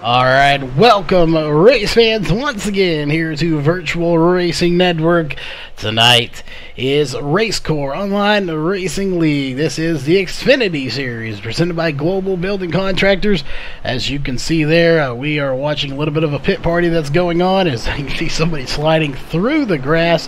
All right, welcome race fans once again here to Virtual Racing Network. Tonight is Racecore Online Racing League. This is the Xfinity Series presented by Global Building Contractors. As you can see there, we are watching a little bit of a pit party that's going on as I can see somebody sliding through the grass.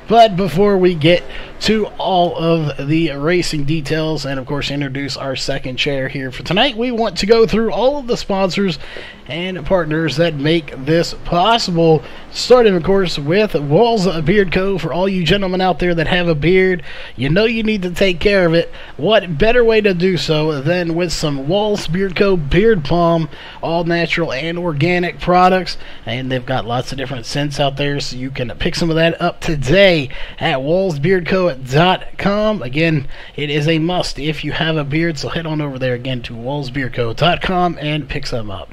But before we get to all of the racing details and, of course, introduce our second chair here for tonight, we want to go through all of the sponsors and partners that make this possible. Starting, of course, with Walls Beard Co. For all you gentlemen out there that have a beard, you know you need to take care of it. What better way to do so than with some Walls Beard Co. Beard Balm, all natural and organic products. And they've got lots of different scents out there, so you can pick some of that up today at wallsbeardco.com. Again, it is a must if you have a beard, so head on over there again to wallsbeardco.com and pick some up.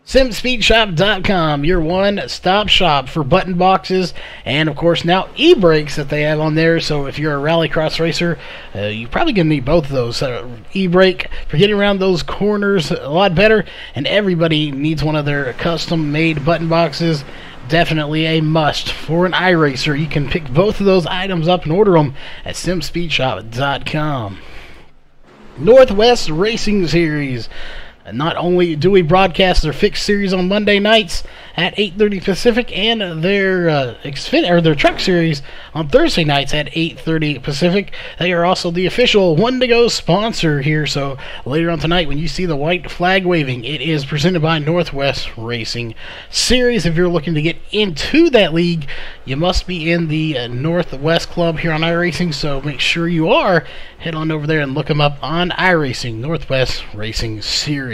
SimSpeedShop.com, your one-stop shop for button boxes and, of course, now e-brakes that they have on there. So if you're a rallycross racer, you're probably going to need both of those. E-brake for getting around those corners a lot better, and everybody needs one of their custom-made button boxes. Definitely a must for an iRacer. You can pick both of those items up and order them at SimSpeedShop.com. Northwest Racing Series. Not only do we broadcast their fixed series on Monday nights at 8:30 Pacific and their truck series on Thursday nights at 8:30 Pacific, they are also the official One-to-Go sponsor here. So later on tonight, when you see the white flag waving, it is presented by Northwest Racing Series. If you're looking to get into that league, you must be in the Northwest Club here on iRacing, so make sure you are. Head on over there and look them up on iRacing, Northwest Racing Series.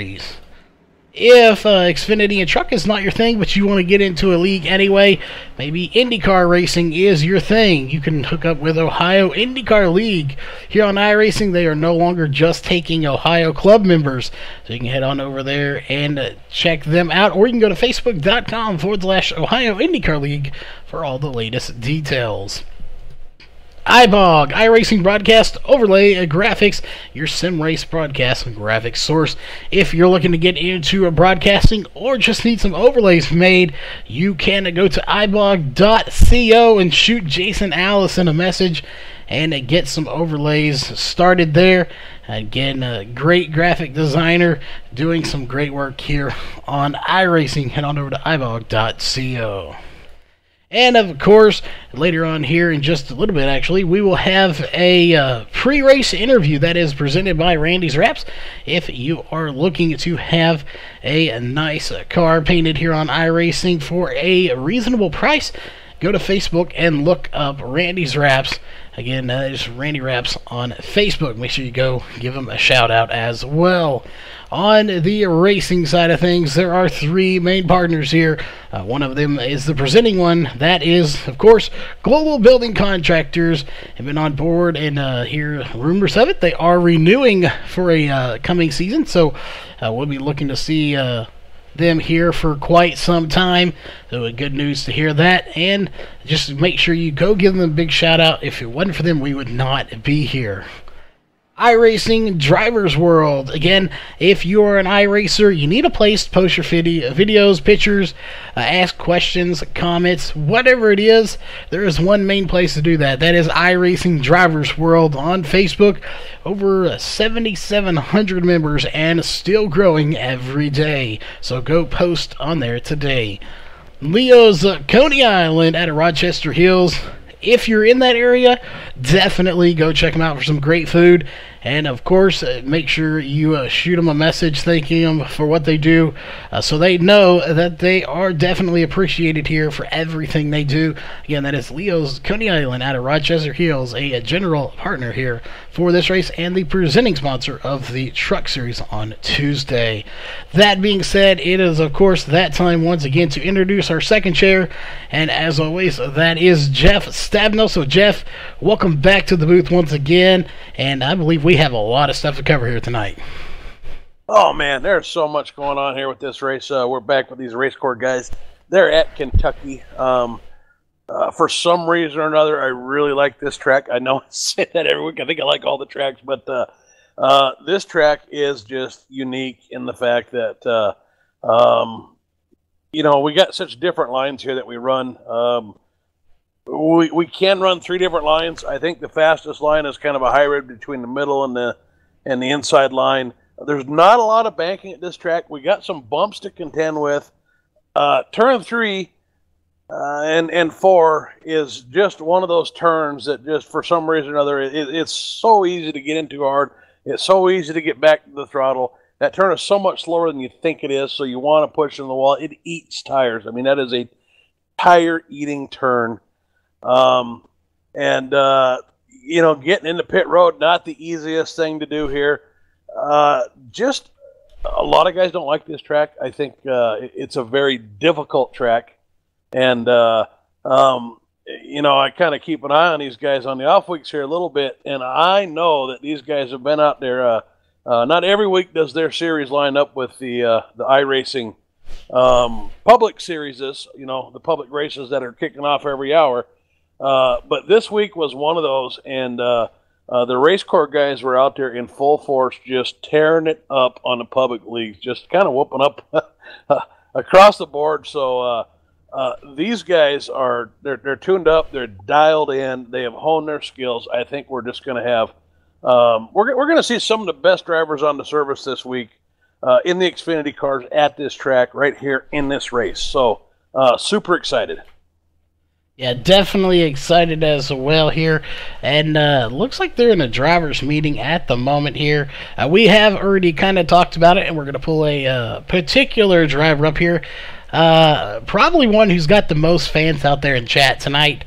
If Xfinity and truck is not your thing, but you want to get into a league anyway, maybe IndyCar racing is your thing, you can hook up with Ohio IndyCar League. Here on iRacing, they are no longer just taking Ohio club members, so you can head on over there and check them out, or you can go to facebook.com/Ohio IndyCar League for all the latest details. iBog, iRacing Broadcast Overlay Graphics, your sim race broadcast and graphics source. If you're looking to get into broadcasting or just need some overlays made, you can go to ibog.co and shoot Jason Allison a message and get some overlays started there. Again, a great graphic designer doing some great work here on iRacing. Head on over to ibog.co. And, of course, later on here in just a little bit, actually, we will have a pre-race interview that is presented by Randy's Wraps. If you are looking to have a nice car painted here on iRacing for a reasonable price, go to Facebook and look up Randy's Wraps. Again, it's Randy Wraps on Facebook. Make sure you go give him a shout-out as well. On the racing side of things, there are three main partners here. One of them is the presenting one. That is, of course, Global Building Contractors. Have been on board and hear rumors of it. They are renewing for a coming season, so we'll be looking to see them here for quite some time. So good news to hear that, and just make sure you go give them a big shout out. If it wasn't for them, we would not be here. iRacing Drivers World. Again, if you're an iRacer, you need a place to post your videos, pictures, ask questions, comments, whatever it is. There is one main place to do that. That is iRacing Drivers World on Facebook. Over 7,700 members and still growing every day. So go post on there today. Leo's Coney Island at Rochester Hills. If you're in that area, definitely go check them out for some great food. And, of course, make sure you shoot them a message thanking them for what they do so they know that they are definitely appreciated here for everything they do. Again, that is Leo's Coney Island out of Rochester Hills, a general partner here for this race and the presenting sponsor of the Truck Series on Tuesday. That being said, it is, of course, that time once again to introduce our second chair. And, as always, that is Jeff Stabno. So, Jeff, welcome back to the booth once again. And I believe we have a lot of stuff to cover here tonight. Oh man, there's so much going on here with this race. We're back with these Racecore guys. They're at Kentucky. For some reason or another, I really like this track. I know I say that every week. I think I like all the tracks, but this track is just unique in the fact that You know, we got such different lines here that we run. We can run 3 different lines. I think the fastest line is kind of a hybrid between the middle and the inside line. There's not a lot of banking at this track. We got some bumps to contend with. Turn 3 and 4 is just one of those turns that just for some reason or other, it's so easy to get into hard. It's so easy to get back to the throttle. That turn is so much slower than you think it is, so you want to push in the wall. It eats tires. I mean, that is a tire-eating turn. You know, getting into pit road, not the easiest thing to do here. Just a lot of guys don't like this track. I think it's a very difficult track. And, you know, I kind of keep an eye on these guys on the off weeks here a little bit, and I know that these guys have been out there. Not every week does their series line up with the iRacing public series, you know, the public races that are kicking off every hour. But this week was one of those, and the Racecore guys were out there in full force, just tearing it up on the public leagues, just kind of whooping up across the board. So these guys they're tuned up, they're dialed in, they have honed their skills. I think we're just going to have we're going to see some of the best drivers on the service this week in the Xfinity cars at this track right here in this race. So super excited. Yeah, definitely excited as well here. And looks like they're in a driver's meeting at the moment here. We have already kind of talked about it, and we're going to pull a particular driver up here. Probably one who's got the most fans out there in chat tonight.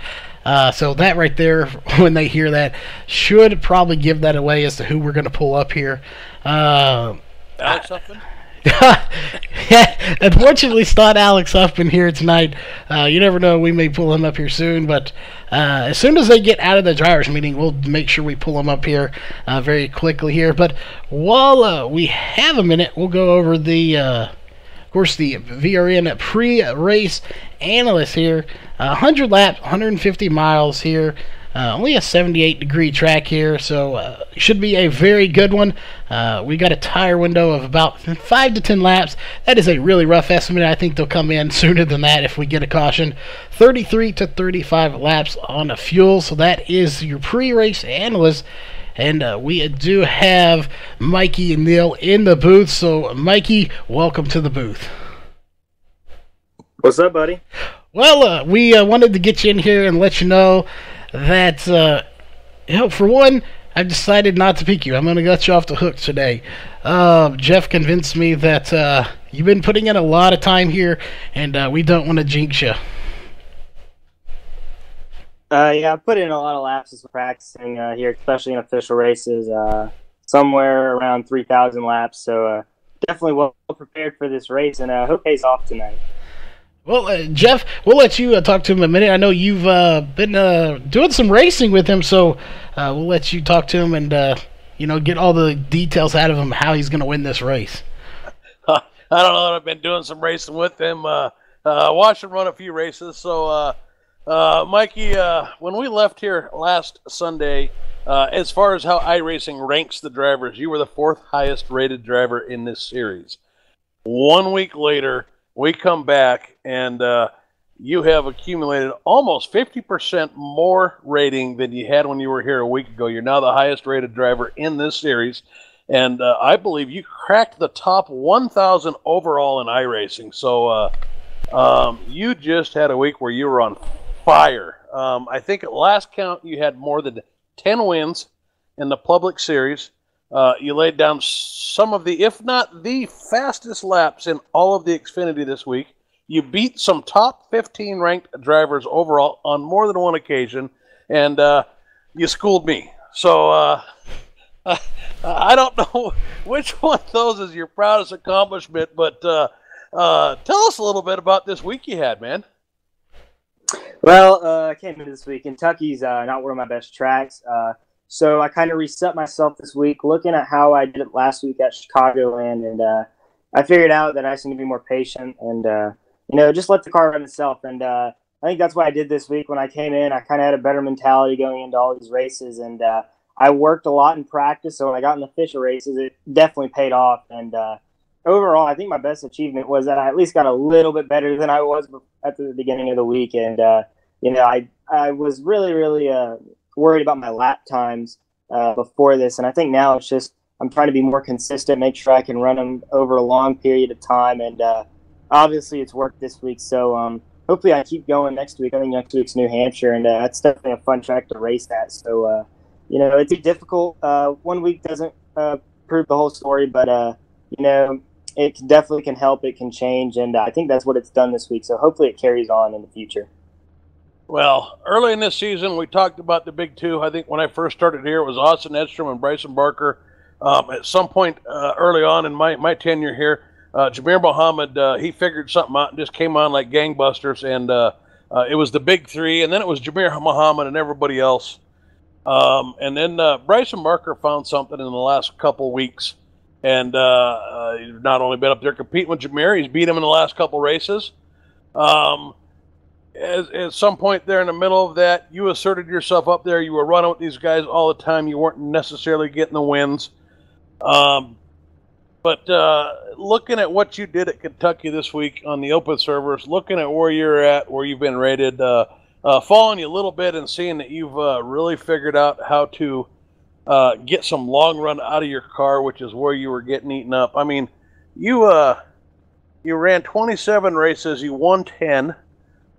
So that right there, when they hear that, should probably give that away as to who we're going to pull up here. Alex Huffman? Yeah, unfortunately, it's not Alex Huffman here tonight. You never know, we may pull him up here soon, but as soon as they get out of the driver's meeting, we'll make sure we pull him up here very quickly here. But while we have a minute, we'll go over the, of course, the VRN pre-race analyst here. 100 laps, 150 miles here. Only a 78-degree track here, so should be a very good one. We got a tire window of about 5 to 10 laps. That is a really rough estimate. I think they'll come in sooner than that if we get a caution. 33 to 35 laps on the fuel, so that is your pre-race analyst. And we do have Mikey and Neil in the booth. So, Mikey, welcome to the booth. What's up, buddy? Well, we wanted to get you in here and let you know that, you know, for one, I've decided not to pick you. I'm going to let you off the hook today. Jeff convinced me that you've been putting in a lot of time here, and we don't want to jinx you. Yeah, I've put in a lot of laps as practicing here, especially in official races, somewhere around 3,000 laps. So definitely well prepared for this race, and hope pays off tonight. Well, Jeff, we'll let you talk to him in a minute. I know you've been doing some racing with him, so we'll let you talk to him and you know, get all the details out of him, how he's going to win this race. I don't know that I've been doing some racing with him. Watched him run a few races. So, Mikey, when we left here last Sunday, as far as how iRacing ranks the drivers, you were the 4th highest rated driver in this series. 1 week later, we come back, and you have accumulated almost 50% more rating than you had when you were here a week ago. You're now the highest-rated driver in this series, and I believe you cracked the top 1,000 overall in iRacing. So you just had a week where you were on fire. I think at last count you had more than 10 wins in the public series. You laid down some of the, if not the fastest laps in all of the Xfinity this week. You beat some top 15 ranked drivers overall on more than one occasion, and you schooled me. So I don't know which one of those is your proudest accomplishment, but tell us a little bit about this week you had, man. Well, I came into this week. Kentucky's not one of my best tracks. So I kind of reset myself this week, looking at how I did it last week at Chicagoland, and I figured out that I just need to be more patient and, you know, just let the car run itself. And I think that's what I did this week. When I came in, I kind of had a better mentality going into all these races, and I worked a lot in practice. So when I got in the official races, it definitely paid off. And overall, I think my best achievement was that I at least got a little bit better than I was at the beginning of the week. And, I was really, really worried about my lap times before this. And I think now it's just I'm trying to be more consistent, make sure I can run them over a long period of time. And obviously it's worked this week. So hopefully I keep going next week. I think next week's New Hampshire, and that's definitely a fun track to race at. So, it's difficult. 1 week doesn't prove the whole story, but, it definitely can help. It can change, and I think that's what it's done this week. So hopefully it carries on in the future. Well, early in this season, we talked about the big two. I think when I first started here, it was Austin Edstrom and Bryson Barker. At some point early on in my tenure here, Jameer Mohammed, he figured something out and just came on like gangbusters, and it was the big three, and then it was Jameer Mohammed and everybody else. And then Bryson Barker found something in the last couple weeks. And he's not only been up there competing with Jameer, he's beat him in the last couple races. At some point there in the middle of that, you asserted yourself up there. You were running with these guys all the time. You weren't necessarily getting the wins. But looking at what you did at Kentucky this week on the open servers, looking at where you're at, where you've been rated, following you a little bit and seeing that you've really figured out how to get some long run out of your car, which is where you were getting eaten up. I mean, you ran 27 races, you won 10.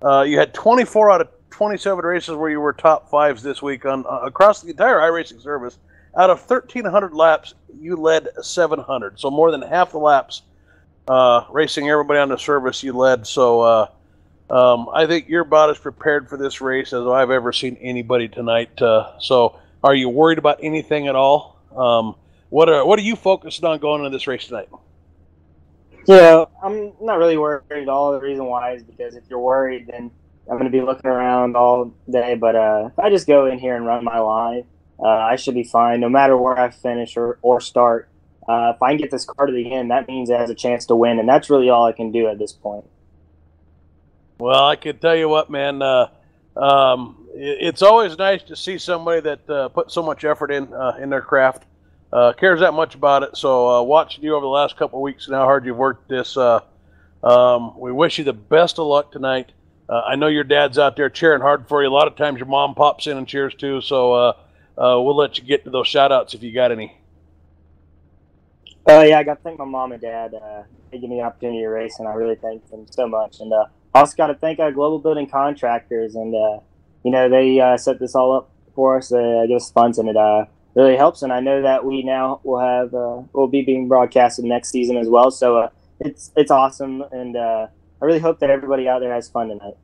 You had 24 out of 27 races where you were top fives this week on across the entire iRacing service. Out of 1,300 laps, you led 700. So more than half the laps racing everybody on the service you led. So I think you're about as prepared for this race as I've ever seen anybody tonight. So are you worried about anything at all? What are you focused on going into this race tonight? Yeah, I'm not really worried at all. The reason why is because if you're worried, then I'm going to be looking around all day. But if I just go in here and run my line, I should be fine no matter where I finish or start. If I can get this car to the end, that means it has a chance to win, and that's really all I can do at this point. Well, I can tell you what, man. It's always nice to see somebody that put so much effort in their craft, cares that much about it. So watching you over the last couple of weeks and how hard you've worked this, we wish you the best of luck tonight. I know your dad's out there cheering hard for you. A lot of times your mom pops in and cheers too. So we'll let you get to those shout-outs if you got any. Yeah, I got to thank my mom and dad. They give me the opportunity to race, and I really thank them so much. And I also got to thank Global Building Contractors, and they set this all up for us. They give us funds, and it really helps. And I know that we now will be being broadcasted next season as well. So it's awesome, and I really hope that everybody out there has fun tonight.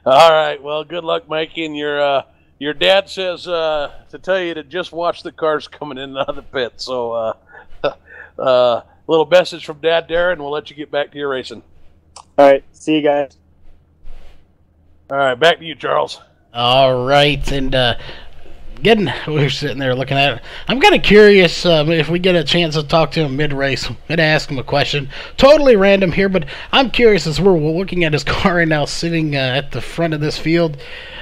All right. Well, good luck, Mikey. And your dad says to tell you to just watch the cars coming in and out of the pit. So little message from Dad there, and we'll let you get back to your racing. All right. See you guys. All right. Back to you, Charles. All right. And we're sitting there looking at it. I'm kind of curious if we get a chance to talk to him mid-race. I'm going to ask him a question. Totally random here, but I'm curious as we're looking at his car right now sitting at the front of this field.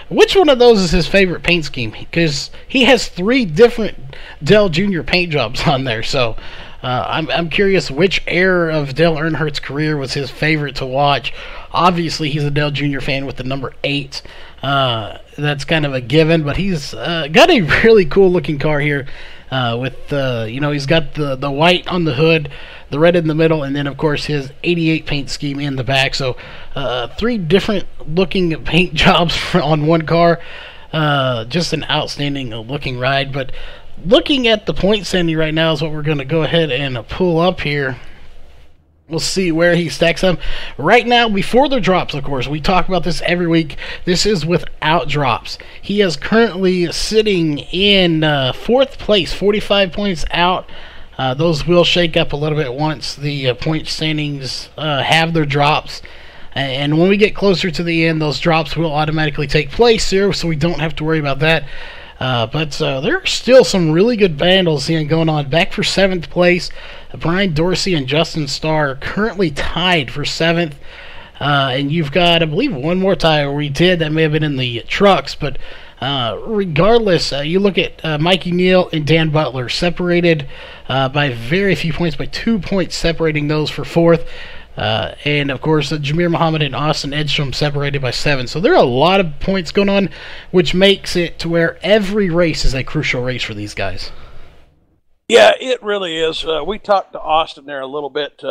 Which one of those is his favorite paint scheme? Because he has 3 different Dale Jr. paint jobs on there. So I'm curious which era of Dale Earnhardt's career was his favorite to watch. Obviously, he's a Dale Jr. fan with the number 8. That's kind of a given, but he's got a really cool looking car here with he's got the white on the hood, the red in the middle, and then of course his 88 paint scheme in the back. So 3 different looking paint jobs on one car. Just an outstanding looking ride. But looking at the point standing right now is what we're going to go ahead and pull up here. We'll see where he stacks them. Right now, before the drops, of course, we talk about this every week. This is without drops. He is currently sitting in 4th place, 45 points out. Those will shake up a little bit once the point standings have their drops. And when we get closer to the end, those drops will automatically take place here, so we don't have to worry about that. But there are still some really good battles going on. Back for 7th place, Brian Dorsey and Justin Starr are currently tied for 7th. And you've got, I believe, one more tie where we did. That may have been in the trucks, but Regardless, you look at Mikey Neal and Dan Butler, separated by very few points, by 2 points separating those for fourth. And, of course, Jameer Muhammad and Austin Edstrom separated by 7. So there are a lot of points going on, which makes it to where every race is a crucial race for these guys. Yeah, it really is. We talked to Austin there a little bit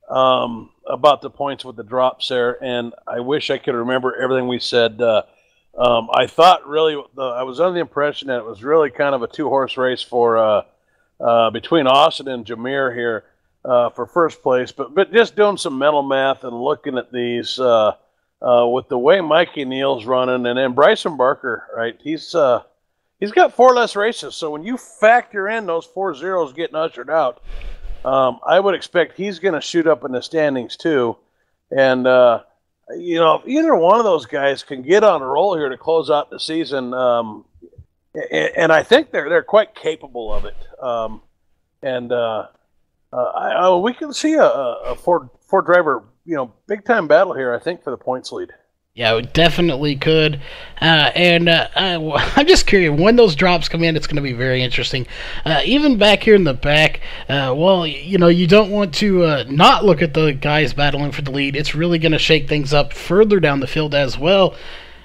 about the points with the drops there, and I wish I could remember everything we said. I thought really, I was under the impression that it was really kind of a 2-horse race for between Austin and Jameer here for first place. But just doing some mental math and looking at these with the way Mikey Neal's running, and then Bryson Barker, right? He's got 4 less races, so when you factor in those 4 zeros getting ushered out, I would expect he's going to shoot up in the standings too. And you know, if either one of those guys can get on a roll here to close out the season, and I think they're quite capable of it. We can see a Ford driver, you know, big time battle here, I think, for the points lead. Yeah, we definitely could. I'm just curious, when those drops come in, it's going to be very interesting. Even back here in the back, well, you know, you don't want to not look at the guys battling for the lead. It's really going to shake things up further down the field as well,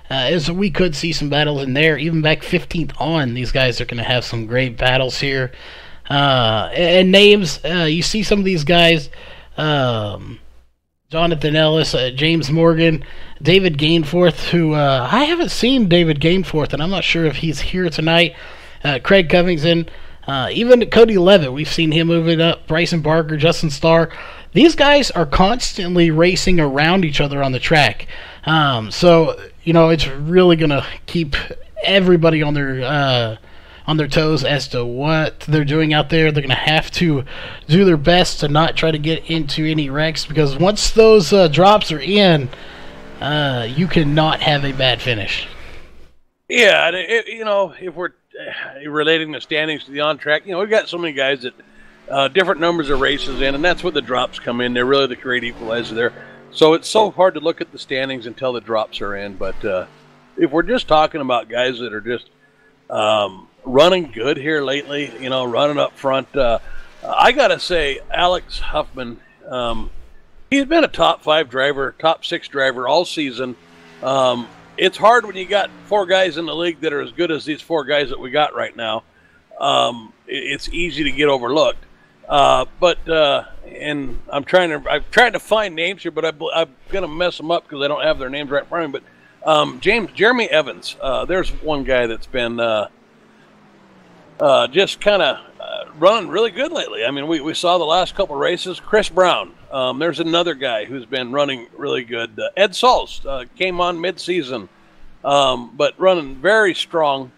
as we could see some battles in there. Even back 15th on, these guys are going to have some great battles here. And names, you see some of these guys, Jonathan Ellis, James Morgan, David Gainforth, who I haven't seen David Gainforth, and I'm not sure if he's here tonight. Craig Covington, even Cody Levitt, we've seen him moving up. Bryson Barker, Justin Starr. These guys are constantly racing around each other on the track. So, you know, it's really going to keep everybody on their toes as to what they're doing out there. They're going to have to do their best to not try to get into any wrecks, because once those drops are in, you cannot have a bad finish. Yeah, you know, if we're relating the standings to the on-track, you know, we've got so many guys that different numbers of races in, and that's what the drops come in. They're really the great equalizer there. So it's so hard to look at the standings until the drops are in. But if we're just talking about guys that are just running good here lately, you know, running up front, I got to say, Alex Huffman, he's been a top 5 driver, top 6 driver all season. It's hard when you got 4 guys in the league that are as good as these 4 guys that we got right now. It's easy to get overlooked. And I'm trying to find names here, but I'm going to mess them up because I don't have their names right in front of me. But Jeremy Evans, there's one guy that's been just kind of running really good lately. I mean, we saw the last couple races. Chris Brown, there's another guy who's been running really good. Ed Sauls came on mid-season, but running very strong,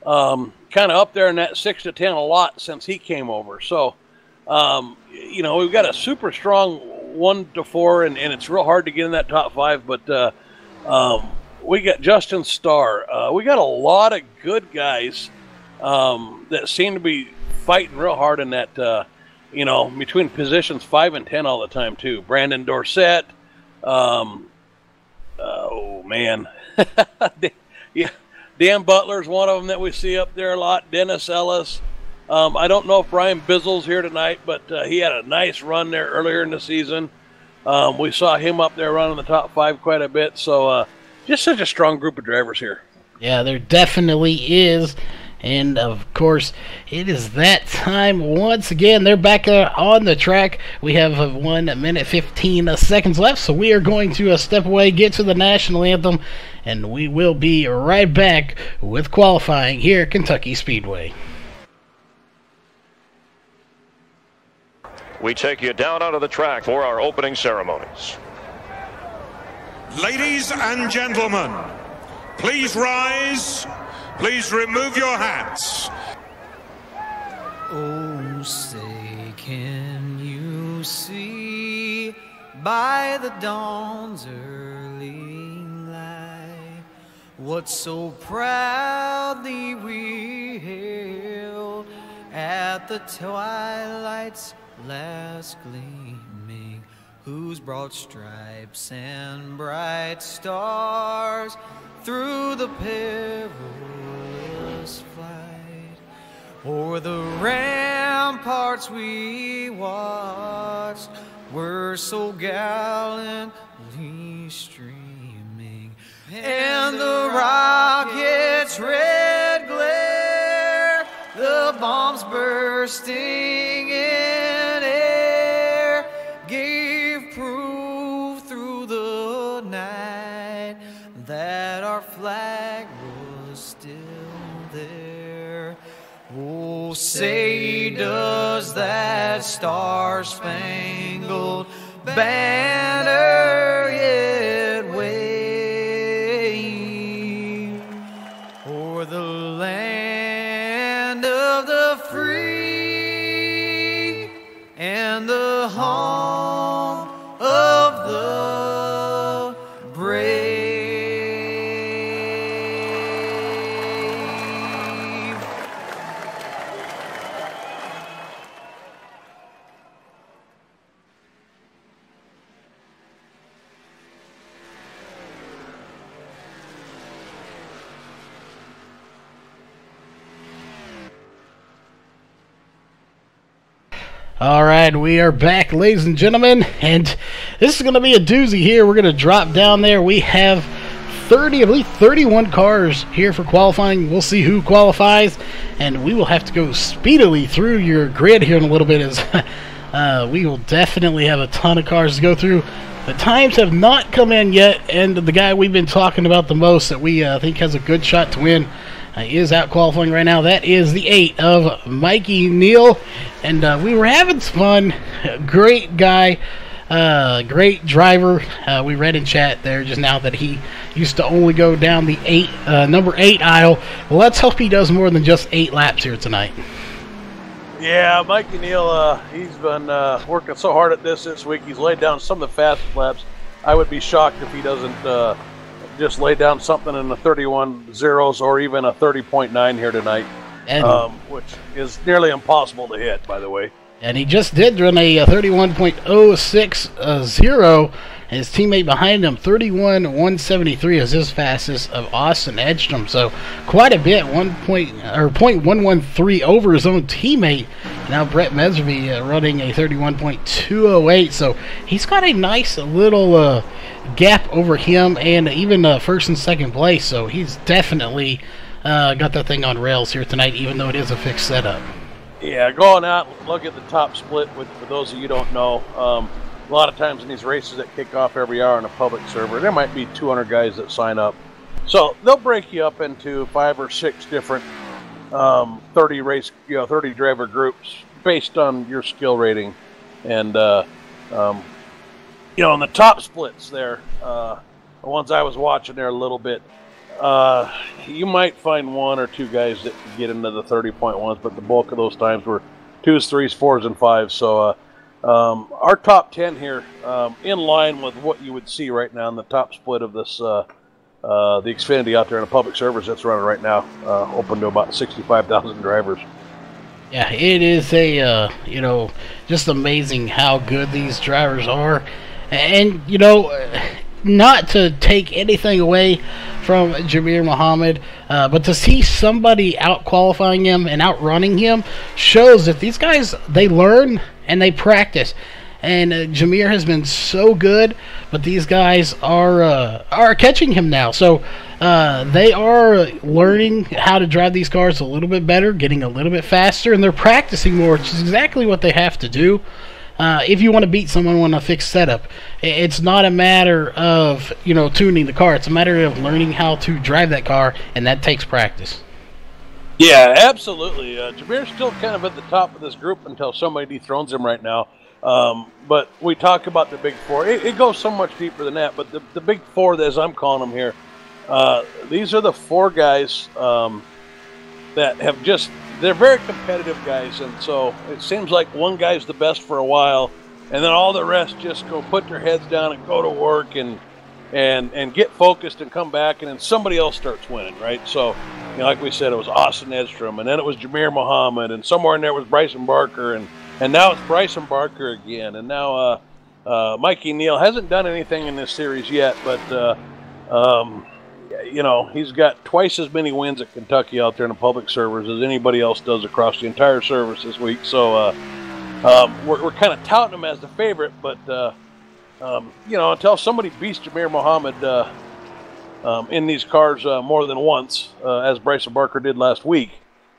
kind of up there in that 6 to 10 a lot since he came over. So, you know, we've got a super strong 1 to 4, and it's real hard to get in that top 5, but we got Justin Starr. We got a lot of good guys that seem to be fighting real hard in that, you know, between positions 5 and 10 all the time too. Brandon Dorsett, oh man, yeah, Dan Butler's one of them that we see up there a lot. Dennis Ellis. I don't know if Brian Bizzle's here tonight, but he had a nice run there earlier in the season. We saw him up there running the top 5 quite a bit. So just such a strong group of drivers here. Yeah, there definitely is. And, of course, it is that time once again. They're back on the track. We have 1 minute 15 seconds left, so we are going to step away, get to the national anthem, and we will be right back with qualifying here at Kentucky Speedway. We take you down onto the track for our opening ceremonies. Ladies and gentlemen, please rise. Please remove your hats. Oh, say, can you see by the dawn's early light what so proudly we hailed at the twilight's last gleaming? whose broad stripes and bright stars through the perilous flight o'er the ramparts we watched were so gallantly streaming, and the rocket's red glare, the bombs bursting in air, gave proof through the night that our flag was still there. Oh, say does that star-spangled banner yet wave o'er the land of the free and the home of the brave. All right, we are back, ladies and gentlemen, and this is going to be a doozy here. We're going to drop down there. We have 30, I believe 31 cars here for qualifying. We'll see who qualifies, and we will have to go speedily through your grid here in a little bit, as we will definitely have a ton of cars to go through. The times have not come in yet, and the guy we've been talking about the most that we think has a good shot to win is out qualifying right now. That is the 8 of Mikey Neal, and we were having some fun. Great guy, great driver. We read in chat there just now that he used to only go down the number 8 aisle. Well, let's hope he does more than just 8 laps here tonight. Yeah, Mikey Neal, he's been working so hard at this week. He's laid down some of the fastest laps. I would be shocked if he doesn't just lay down something in the 31 zeros or even a 30.9 here tonight, which is nearly impossible to hit, by the way. And he just did run a 31.060. His teammate behind him, 31.173 is his fastest of Austin Edstrom. So quite a bit, 0.113 over his own teammate. Now Brett Messervy running a 31.208. So he's got a nice little gap over him and even first and second place. So he's definitely got that thing on rails here tonight, even though it is a fixed setup. Yeah, going out, look at the top split. For those of you who don't know, a lot of times in these races that kick off every hour on a public server, there might be 200 guys that sign up. So they'll break you up into 5 or 6 different 30 driver groups based on your skill rating. And in the top splits there, the ones I was watching there a little bit, you might find 1 or 2 guys that can get into the 30.1s, but the bulk of those times were 2s, 3s, 4s, and 5s. So our top 10 here, in line with what you would see right now in the top split of this, the Xfinity out there in the public servers that's running right now, open to about 65,000 drivers. Yeah, it is a, just amazing how good these drivers are. And, not to take anything away from Jamir Muhammad, but to see somebody out-qualifying him and outrunning him shows that these guys, they learn and they practice. And Jamir has been so good, but these guys are catching him now. So they are learning how to drive these cars a little bit better, getting a little bit faster, and they're practicing more, which is exactly what they have to do. If you want to beat someone on a fixed setup, it's not a matter of tuning the car. It's a matter of learning how to drive that car, and that takes practice. Yeah, absolutely. Jameer's still kind of at the top of this group until somebody dethrones him right now. But we talk about the big 4. It goes so much deeper than that. But the big 4, as I'm calling them here, these are the 4 guys that have just. They're very competitive guys, and so it seems like one guy's the best for a while, and then all the rest just go put their heads down and go to work and get focused and come back, and then somebody else starts winning, right? So, like we said, it was Austin Edstrom, and then it was Jamir Muhammad, and somewhere in there was Bryson Barker, and now it's Bryson Barker again, and now Mikey Neal hasn't done anything in this series yet, but you know, he's got twice as many wins at Kentucky out there in the public servers as anybody else does across the entire service this week. So we're kind of touting him as the favorite, but you know, until somebody beats Jamir Muhammad in these cars more than once, as Bryson Barker did last week,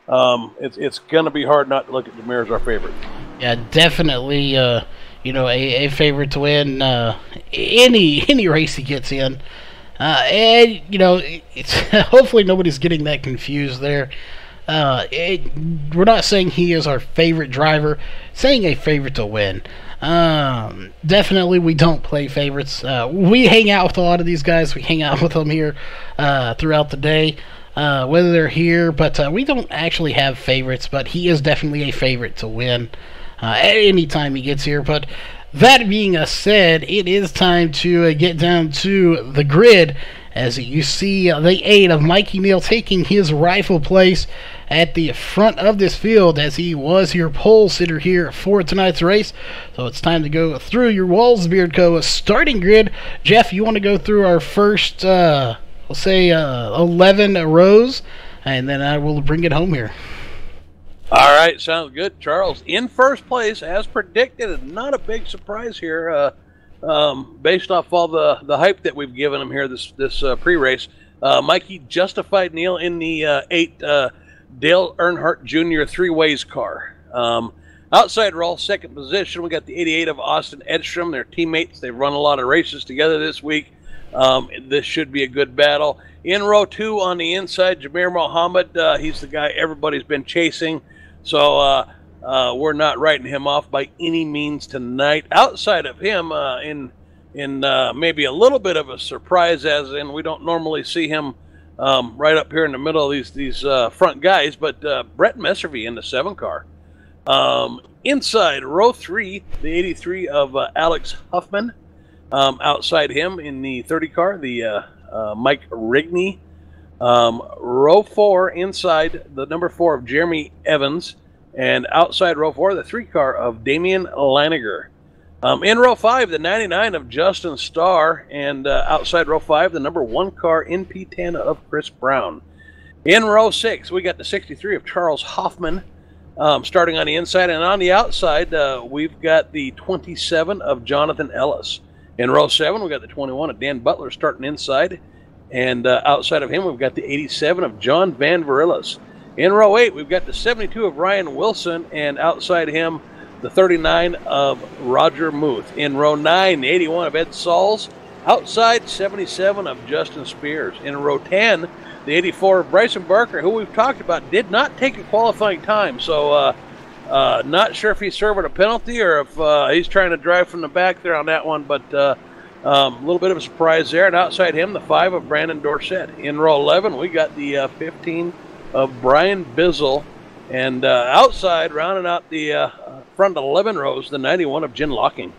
it's going to be hard not to look at Jamir as our favorite. Yeah, definitely. You know, a favorite to win any race he gets in. And, you know, it's hopefully nobody's getting that confused there. We're not saying he is our favorite driver, saying a favorite to win. Definitely we don't play favorites. We hang out with a lot of these guys. We hang out with them here throughout the day, whether they're here, but we don't actually have favorites, but he is definitely a favorite to win any time he gets here. But that being said, it is time to get down to the grid. As you see the 8 of Mikey Neal taking his rightful place at the front of this field, as he was your pole sitter here for tonight's race. So it's time to go through your Walls Beard Co. starting grid. Jeff, you want to go through our first, we'll say 11 rows, and then I will bring it home here. All right, sounds good. Charles in first place, as predicted, and not a big surprise here, based off all the hype that we've given him here this pre-race. Mikey justified Neal in the 8 Dale Earnhardt Jr. three-ways car. Outside roll, second position, we got the 88 of Austin Edstrom. They're teammates. They've run a lot of races together this week. This should be a good battle. In row 2 on the inside, Jamir Muhammad. He's the guy everybody's been chasing. So we're not writing him off by any means tonight. Outside of him, in maybe a little bit of a surprise, as in we don't normally see him right up here in the middle of these front guys, but Brett Messervy in the 7 car. Inside row 3, the 83 of Alex Huffman. Outside him in the 30 car, the Mike Rigney. Row 4 inside the number 4 of Jeremy Evans, and outside row 4 the 3 car of Damian Laniger. In row 5 the 99 of Justin Starr, and outside row 5 the number 1 car in P10 of Chris Brown. In row 6 we got the 63 of Charles Hoffman, starting on the inside, and on the outside we've got the 27 of Jonathan Ellis. In row 7 we got the 21 of Dan Butler starting inside. And outside of him, we've got the 87 of John Van Varillas. In row 8, we've got the 72 of Ryan Wilson, and outside him, the 39 of Roger Muth. In row 9, the 81 of Ed Sauls. Outside, 77 of Justin Spears. In row 10, the 84 of Bryson Barker, who we've talked about, did not take a qualifying time. So not sure if he's serving a penalty or if he's trying to drive from the back there on that one, but a little bit of a surprise there. And outside him, the 5 of Brandon Dorsett. In row 11, we got the 15 of Brian Bizzle. And outside, rounding out the front 11 rows, the 91 of Jen Locking.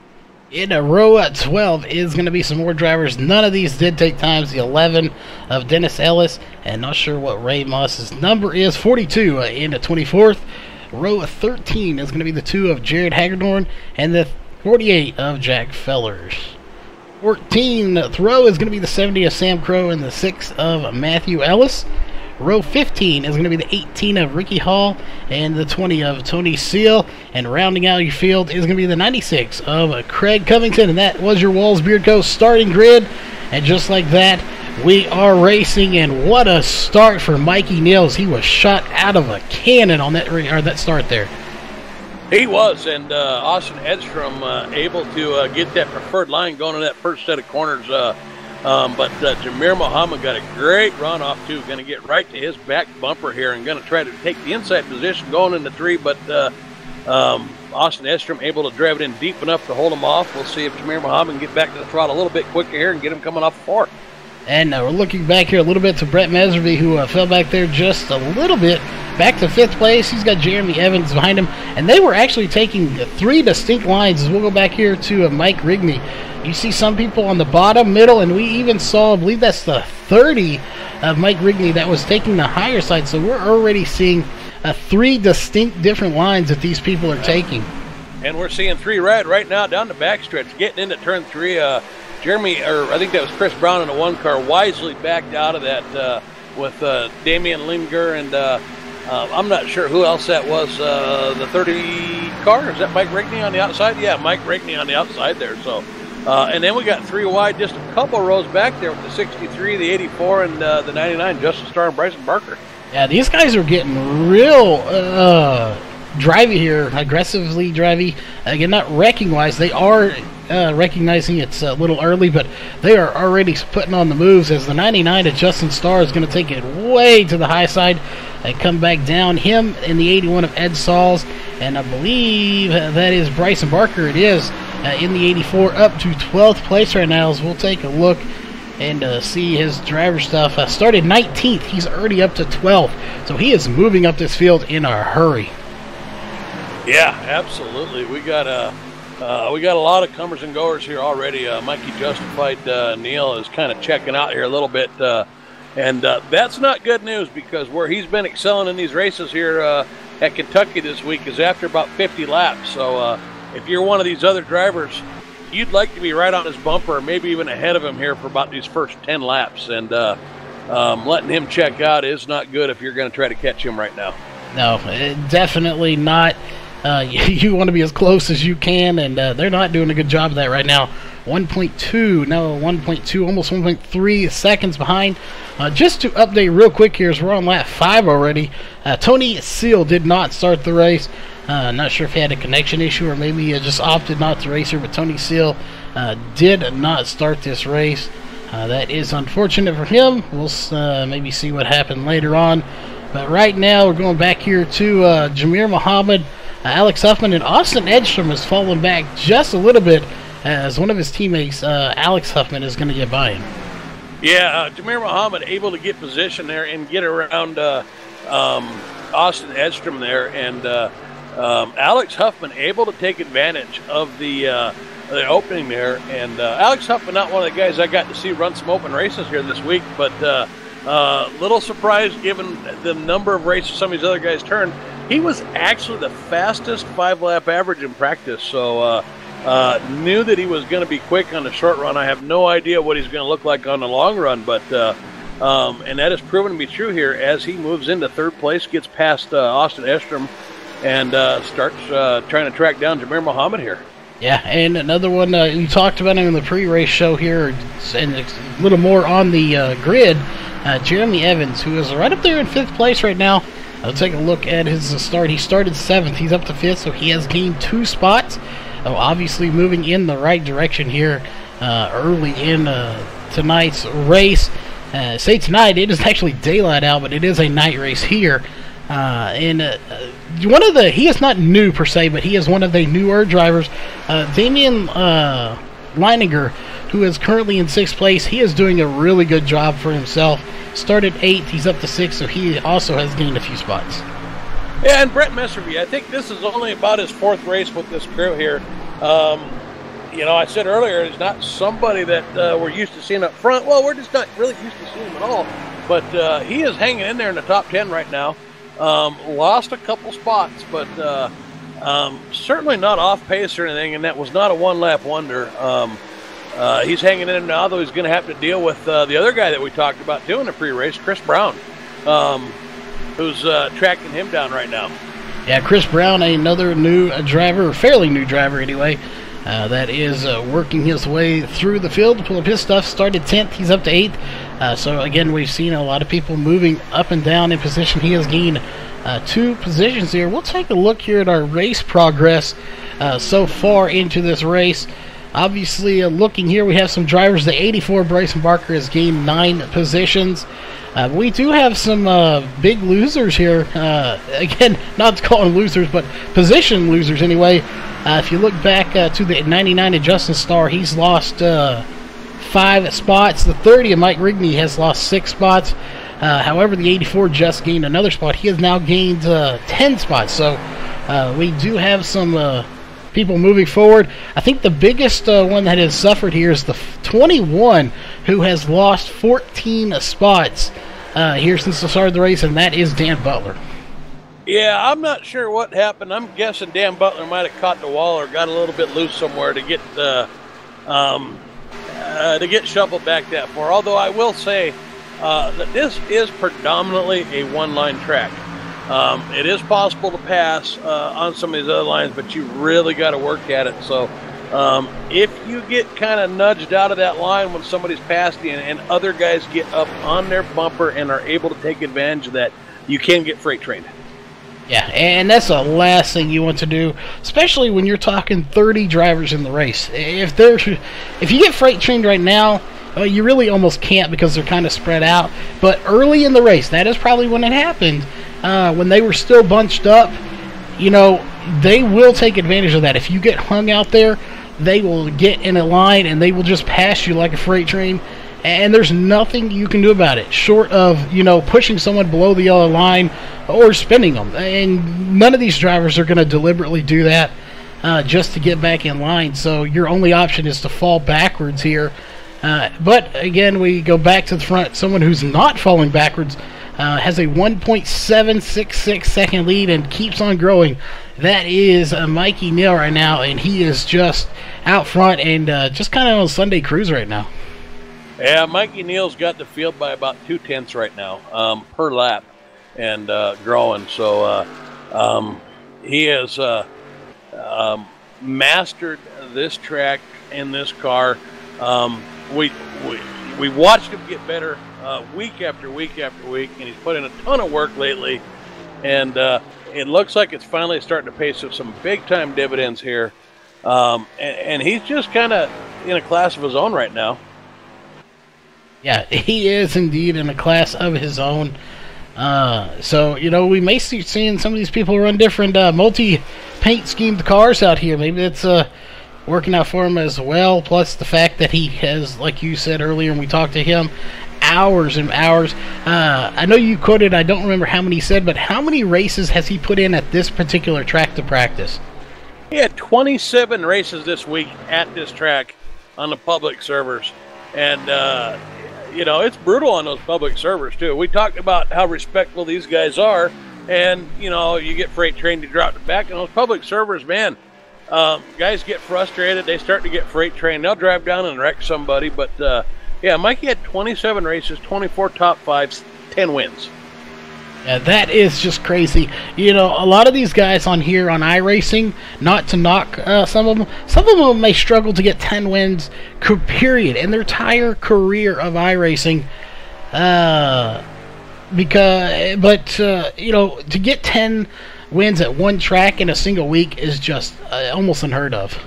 In a row at 12 is going to be some more drivers. None of these did take times. The 11 of Dennis Ellis, and not sure what Ray Moss's number is, 42 in the 24th. Row 13 is going to be the 2 of Jared Hagedorn, and the 48 of Jack Fellers. 14th row is going to be the 70 of Sam Crow and the 6 of Matthew Ellis. Row 15 is going to be the 18 of Ricky Hall and the 20 of Tony Seal. And rounding out your field is going to be the 96 of Craig Covington. And that was your Walls Beard Co. starting grid. And just like that, we are racing. And what a start for Mikey Neal. He was shot out of a cannon on that start there. He was, and Austin Edstrom able to get that preferred line going in that first set of corners. But Jamir Muhammad got a great run off, too. Going to get right to his back bumper here and going to try to take the inside position going into 3. But Austin Edstrom able to drive it in deep enough to hold him off. We'll see if Jamir Muhammad can get back to the throttle a little bit quicker here and get him coming off 4. And we're looking back here a little bit to Brett Messervy, who fell back there just a little bit. Back to 5th place. He's got Jeremy Evans behind him. And they were actually taking 3 distinct lines. As we'll go back here to Mike Rigney. You see some people on the bottom, middle, and we even saw, I believe that's the 30 of Mike Rigney that was taking the higher side. So we're already seeing 3 distinct different lines that these people are taking. and we're seeing 3 right now down the backstretch, getting into turn 3. Jeremy, or I think that was Chris Brown in the 1 car, wisely backed out of that with Damian Linger, and I'm not sure who else that was. The 30 car, is that Mike Rigney on the outside? Yeah, Mike Rigney on the outside there. So, and then we got 3 wide, just a couple rows back there with the 63, the 84, and the 99, Justin Starr and Bryson Barker. Yeah, these guys are getting real drivey here, aggressively drivey. Again, not wrecking-wise. They are recognizing it's a little early, but they are already putting on the moves as the 99 of Justin Starr is going to take it way to the high side and come back down. Him and the 81 of Ed Sauls, and I believe that is Bryson Barker. It is in the 84 up to 12th place right now, as we'll take a look and see his driver stuff. Started 19th. He's already up to 12th, so he is moving up this field in a hurry. Yeah, absolutely. We got a lot of comers and goers here already. Mikey Justified Neal is kind of checking out here a little bit, and that's not good news, because where he's been excelling in these races here at Kentucky this week is after about 50 laps. So if you're one of these other drivers, you'd like to be right on his bumper, or maybe even ahead of him here for about these first 10 laps, and letting him check out is not good if you're going to try to catch him right now. No, definitely not. You want to be as close as you can, and they're not doing a good job of that right now. 1.2, almost 1.3 seconds behind. Just to update real quick here, as we're on lap 5 already. Tony Seal did not start the race. Not sure if he had a connection issue, or maybe he just opted not to race here, but Tony Seal did not start this race. That is unfortunate for him. We'll maybe see what happened later on. But right now, we're going back here to Jamir Muhammad, Alex Huffman, and Austin Edstrom has fallen back just a little bit, as one of his teammates, Alex Huffman, is going to get by him. Yeah, Jamir Muhammad able to get position there and get around Austin Edstrom there, and Alex Huffman able to take advantage of the opening there. And Alex Huffman, not one of the guys I got to see run some open races here this week, but little surprised given the number of races some of these other guys turned. He was actually the fastest 5-lap average in practice, so knew that he was going to be quick on the short run. I have no idea what he's going to look like on the long run, but and that has proven to be true here as he moves into 3rd place, gets past Austin Edstrom, and starts trying to track down Jamir Muhammad here. Yeah, and another one, we talked about him in the pre-race show here, and a little more on the grid, Jeremy Evans, who is right up there in 5th place right now. I'll take a look at his start. He started 7th. He's up to 5th, so he has gained 2 spots. Obviously moving in the right direction here early in tonight's race. Say tonight, it is actually daylight out, but it is a night race here. And he is not new per se, but he is one of the newer drivers. Damian Leininger, who is currently in 6th place, he is doing a really good job for himself. Started 8th, he's up to 6th, so he also has gained a few spots. Yeah, and Brett Messervy, I think this is only about his 4th race with this crew here. I said earlier, it's not somebody that we're used to seeing up front. Well, we're just not really used to seeing him at all. But he is hanging in there in the top 10 right now. Lost a couple spots, but certainly not off pace or anything, and that was not a 1-lap wonder. He's hanging in now, though he's going to have to deal with the other guy that we talked about doing the pre-race, Chris Brown, who's tracking him down right now. Yeah, Chris Brown, another new driver, fairly new driver anyway, that is working his way through the field to pull up his stuff. Started 10th, he's up to 8th. So again, we've seen a lot of people moving up and down in position. He has gained 2 positions here. We'll take a look here at our race progress so far into this race. Obviously, looking here, we have some drivers. The 84 Bryson Barker has gained 9 positions. We do have some big losers here. Again, not to call them losers, but position losers anyway. If you look back to the 99 of Justin Starr, he's lost 5 spots. The 30 of Mike Rigney has lost 6 spots. However, the 84 just gained another spot. He has now gained 10 spots. So we do have some people moving forward. I think the biggest one that has suffered here is the 21, who has lost 14 spots here since the start of the race, and that is Dan Butler. Yeah, I'm not sure what happened. I'm guessing Dan Butler might have caught the wall or got a little bit loose somewhere to get shuffled back that far. Although I will say that this is predominantly a one-line track. It is possible to pass on some of these other lines, but you really got to work at it. So if you get kind of nudged out of that line when somebody's passed you and other guys get up on their bumper and are able to take advantage of that, you can get freight trained. Yeah, and that's the last thing you want to do, especially when you're talking 30 drivers in the race. If you get freight trained right now, you really almost can't because they're kind of spread out. But early in the race, that is probably when it happened. When they were still bunched up, they will take advantage of that. If you get hung out there, they will get in a line and they will just pass you like a freight train. And there's nothing you can do about it short of, pushing someone below the yellow line or spinning them. And none of these drivers are going to deliberately do that just to get back in line. So your only option is to fall backwards here. But again, we go back to the front. Someone who's not falling backwards has a 1.766 second lead and keeps on growing. That is Mikey Neal right now, and he is just out front and just kind of on a Sunday cruise right now. Yeah, Mikey Neal's got the field by about 2/10 right now per lap and growing. So he has mastered this track in this car. We watched him get better week after week after week, and he's put in a ton of work lately. And it looks like it's finally starting to pay some big-time dividends here. And he's just kind of in a class of his own right now. Yeah, he is indeed in a class of his own. So, we may see seeing some of these people run different multi-paint schemed cars out here. Maybe it's working out for him as well. Plus the fact that he has, like you said earlier when we talked to him, hours and hours. I know you quoted, I don't remember how many he said, but how many races has he put in at this particular track to practice? He had 27 races this week at this track on the public servers. And, it's brutal on those public servers, too. We talked about how respectful these guys are. And, you get freight trained to drop the back. And those public servers, man, guys get frustrated. They start to get freight trained. They'll drive down and wreck somebody. But, Mikey had 27 races, 24 top fives, 10 wins. Yeah, that is just crazy. A lot of these guys on here on iRacing, not to knock some of them may struggle to get 10 wins, period, in their entire career of iRacing. To get 10 wins at one track in a single week is just almost unheard of.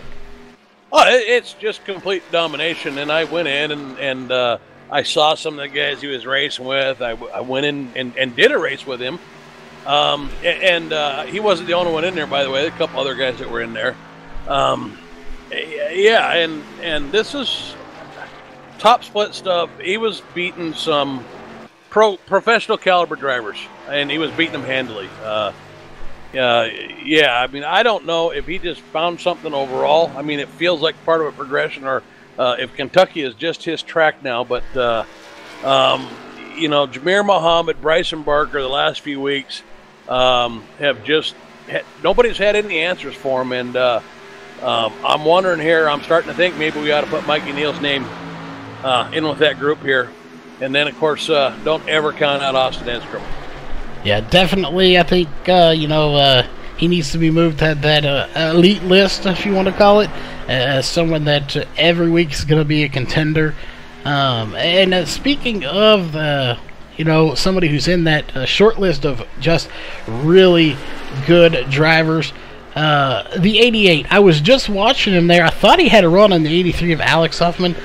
Oh, it's just complete domination. And I went in and I saw some of the guys he was racing with. I went in and did a race with him. He wasn't the only one in there, by the way. There were a couple other guys that were in there. And this is top split stuff. He was beating some professional caliber drivers, and he was beating them handily. I don't know if he just found something overall. I mean, it feels like part of a progression, or if Kentucky is just his track now. But, Jameer Muhammad, Bryson Barker, the last few weeks nobody's had any answers for him. And I'm wondering here, I'm starting to think maybe we ought to put Mikey Neal's name in with that group here. And then, of course, don't ever count out Austin Enstrom. Yeah, definitely. I think, he needs to be moved to that elite list, if you want to call it, as someone that every week is going to be a contender. Speaking of, somebody who's in that short list of just really good drivers, the 88. I was just watching him there. I thought he had a run on the 83 of Alex Huffman.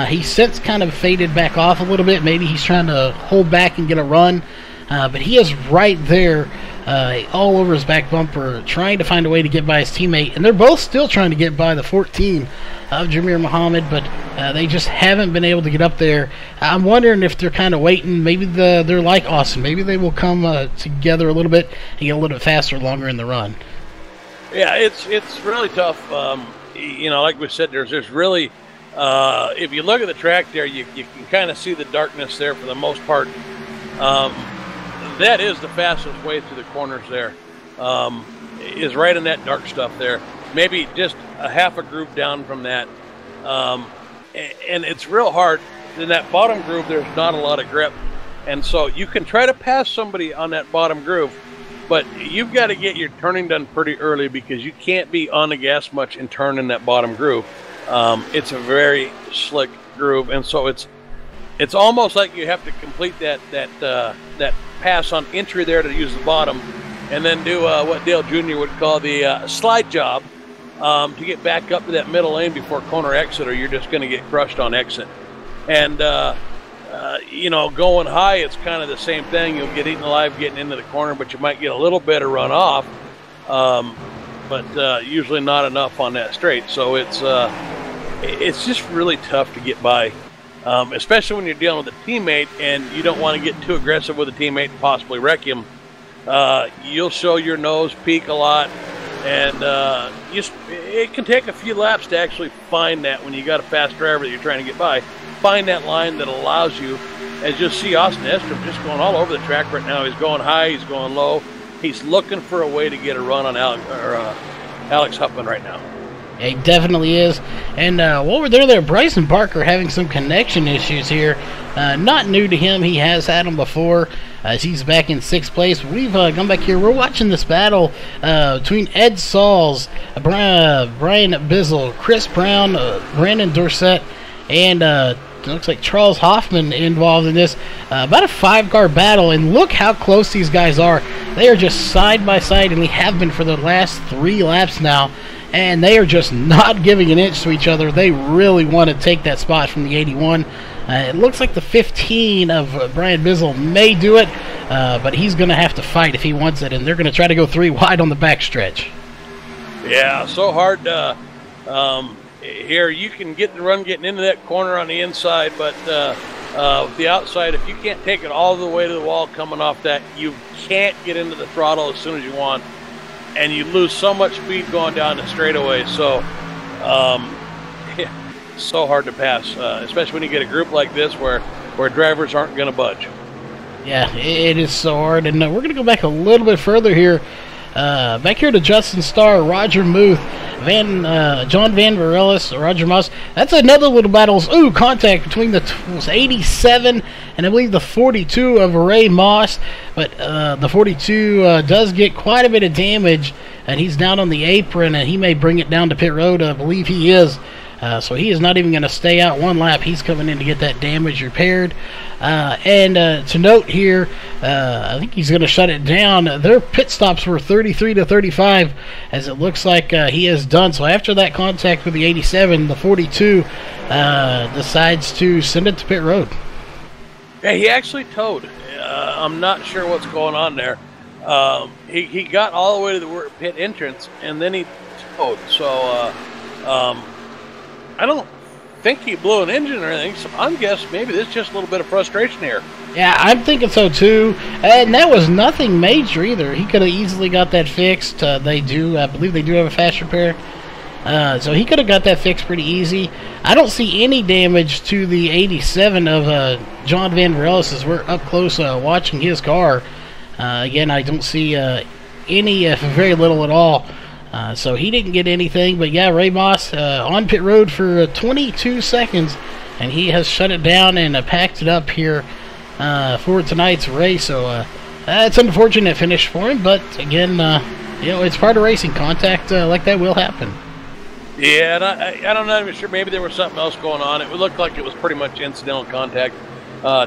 He's since kind of faded back off a little bit. Maybe he's trying to hold back and get a run. But he is right there, all over his back bumper, trying to find a way to get by his teammate. And they're both still trying to get by the 14 of Jameer Muhammad, but they just haven't been able to get up there. I'm wondering if they're kind of waiting. Maybe they're like Austin. Maybe they will come together a little bit and get a little bit faster, longer in the run. Yeah, it's really tough. Like we said, there's really, if you look at the track there, you can kind of see the darkness there for the most part. That is the fastest way through the corners there. is right in that dark stuff there. Maybe just a half a groove down from that. And it's real hard. In that bottom groove, there's not a lot of grip. And so you can try to pass somebody on that bottom groove, but you've got to get your turning done pretty early because you can't be on the gas much and turn in that bottom groove. It's a very slick groove, and so it's almost like you have to complete that pass on entry there to use the bottom, and then do what Dale Jr. would call the slide job to get back up to that middle lane before corner exit, or you're just going to get crushed on exit. And you know, going high, it's kind of the same thing. You'll get eaten alive getting into the corner, but you might get a little bit of run off, but usually not enough on that straight. So it's just really tough to get by, especially when you're dealing with a teammate and you don't want to get too aggressive with a teammate and possibly wreck him. You'll show your nose, peak a lot, and it can take a few laps to actually find that when you got a fast driver that you're trying to get by. Find that line that allows you, as you'll see Austin Estrom just going all over the track right now. He's going high, he's going low. He's looking for a way to get a run on Alex Huffman right now. Yeah, he definitely is. And while we're there, Bryson Barker having some connection issues here. Not new to him. He has had them before. He's back in 6th place. We've come back here. We're watching this battle between Ed Sauls, Brian Bizzle, Chris Brown, Brandon Dorsett, and it looks like Charles Hoffman involved in this. About a 5-car battle, and look how close these guys are. They are just side by side, and we have been for the last 3 laps now, and they are just not giving an inch to each other. They really want to take that spot from the 81. It looks like the 15 of Brian Bizzle may do it, but he's going to have to fight if he wants it, and they're going to try to go 3 wide on the backstretch. Yeah, so hard to... here, you can get the run getting into that corner on the inside, but with the outside, if you can't take it all the way to the wall coming off that, you can't get into the throttle as soon as you want, and you lose so much speed going down the straightaway. So, so hard to pass, especially when you get a group like this where drivers aren't going to budge. Yeah, it is so hard, and we're going to go back a little bit further here. Back here to Justin Starr, Roger Muth, John Van Varelis, Roger Moss. That's another little battle. Ooh, contact between the 87 and I believe the 42 of Ray Moss. But the 42 does get quite a bit of damage, and he's down on the apron, and he may bring it down to pit road. I believe he is. So he is not even going to stay out 1 lap. He's coming in to get that damage repaired. And to note here, I think he's going to shut it down. Their pit stops were 33 to 35, as it looks like he is done. So after that contact with the 87, the 42 decides to send it to pit road. Yeah, he actually towed. I'm not sure what's going on there. He got all the way to the pit entrance, and then he towed. So I don't think he blew an engine or anything, so I'm guessing maybe there's just a little bit of frustration here. Yeah, I'm thinking so too. And that was nothing major either. He could have easily got that fixed. I believe they do have a fast repair. So he could have got that fixed pretty easy. I don't see any damage to the 87 of John Van Varelis as we're up close watching his car. Again, I don't see any, very little at all. So he didn't get anything, but yeah, Ray Moss on pit road for 22 seconds, and he has shut it down and packed it up here for tonight's race. So it's an unfortunate finish for him, but again, it's part of racing. Contact like that will happen. Yeah, and I'm not even sure. Maybe there was something else going on. It looked like it was pretty much incidental contact.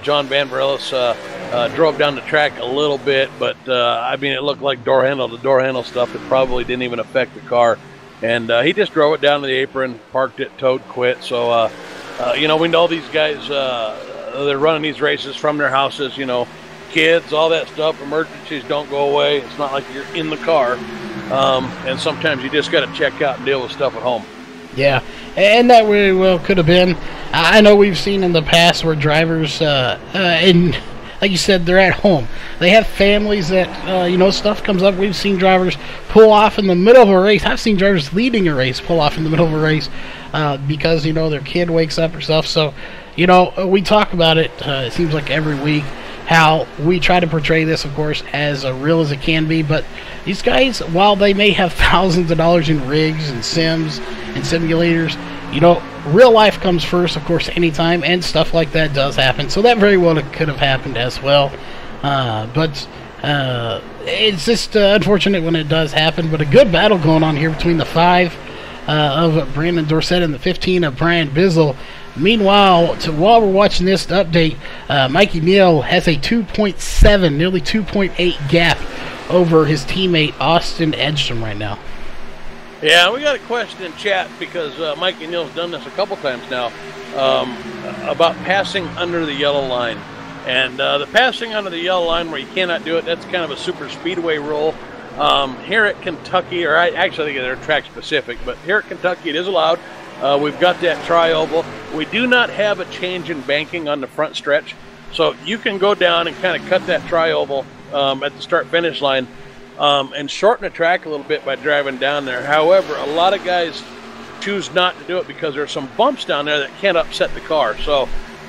John Van Varelis drove down the track a little bit, but I mean, it looked like door handle to door handle stuff. It probably didn't even affect the car, and he just drove it down to the apron, parked it, towed, quit. So we know these guys. They're running these races from their houses. Kids, all that stuff. Emergencies don't go away. It's not like you're in the car, and sometimes you just got to check out and deal with stuff at home. Yeah, and that very well could have been. I know we've seen in the past where drivers, and like you said, they're at home. They have families that, stuff comes up. We've seen drivers pull off in the middle of a race. I've seen drivers leading a race pull off in the middle of a race because, their kid wakes up or stuff. So, we talk about it, it seems like every week. how we try to portray this, of course, as real as it can be. But these guys, while they may have thousands of dollars in rigs and sims and simulators, you know, real life comes first, of course, anytime, and stuff like that does happen. So that very well could have happened as well. But it's just unfortunate when it does happen. But a good battle going on here between the 5 of Brandon Dorsett and the 15 of Brian Bizzle. Meanwhile, while we're watching this update, Mikey Neal has a 2.7, nearly 2.8 gap over his teammate Austin Edstrom right now. Yeah, we got a question in chat because Mikey Neal's done this a couple times now about passing under the yellow line. And the passing under the yellow line where you cannot do it, that's kind of a super speedway rule. Here at Kentucky, or I actually think they're track specific, but here at Kentucky it is allowed. We've got that tri-oval. We do not have a change in banking on the front stretch, so you can go down and kind of cut that tri-oval at the start-finish line and shorten the track a little bit by driving down there. However, a lot of guys choose not to do it because there's some bumps down there that can upset the car. So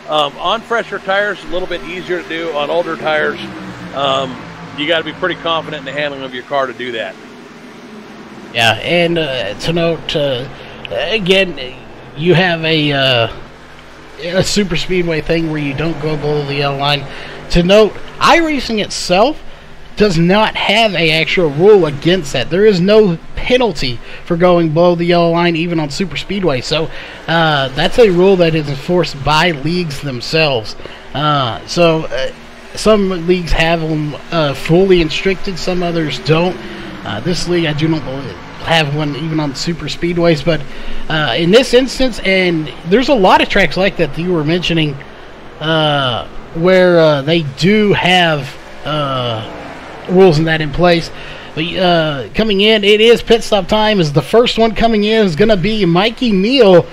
on fresher tires, a little bit easier to do. On older tires, you got to be pretty confident in the handling of your car to do that. Yeah, and to note, again, you have a super speedway thing where you don't go below the yellow line. To note, iRacing itself does not have a actual rule against that. There is no penalty for going below the yellow line, even on super speedway. So that's a rule that is enforced by leagues themselves. Some leagues have them fully restricted, some others don't. This league, I do not believe, have one even on super speedways, but in this instance, and there's a lot of tracks like that you were mentioning where they do have rules and that in place. But coming in, it is pit stop time. Is the first one coming in is going to be Mikey Neal.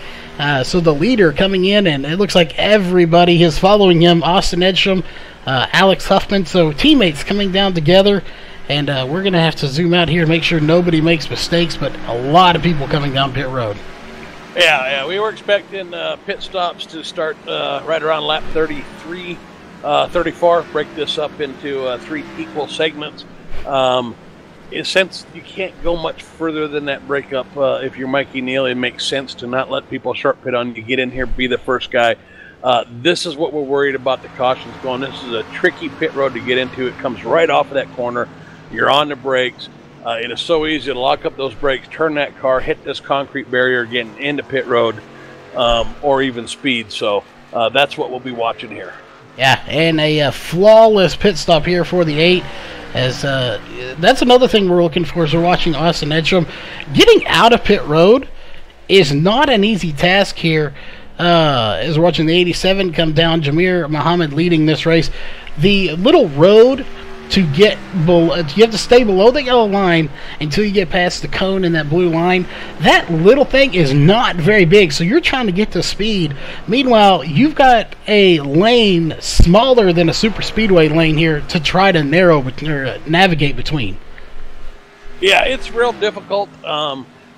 So the leader coming in, and it looks like everybody is following him. Austin Edstrom, Alex Huffman. So teammates coming down together. And we're going to have to zoom out here to make sure nobody makes mistakes, but a lot of people coming down pit road. Yeah, we were expecting pit stops to start right around lap 33, 34, break this up into 3 equal segments. Since you can't go much further than that breakup, if you're Mikey Neal, it makes sense to not let people short pit on you, get in here, be the first guy. This is what we're worried about, the cautions going. This is a tricky pit road to get into. It comes right off of that corner. You're on the brakes. It is so easy to lock up those brakes, turn that car, hit this concrete barrier, getting into pit road, or even speed. So that's what we'll be watching here. Yeah, and a flawless pit stop here for the 8. As that's another thing we're looking for as we're watching Austin Edstrom. Getting out of pit road is not an easy task here. As we're watching the 87 come down, Jamir Muhammad leading this race. The little road to get below, you have to stay below the yellow line until you get past the cone and that blue line. That little thing is not very big, so you're trying to get to speed. Meanwhile, you've got a lane smaller than a super speedway lane here to try to navigate between. Yeah, it's real difficult.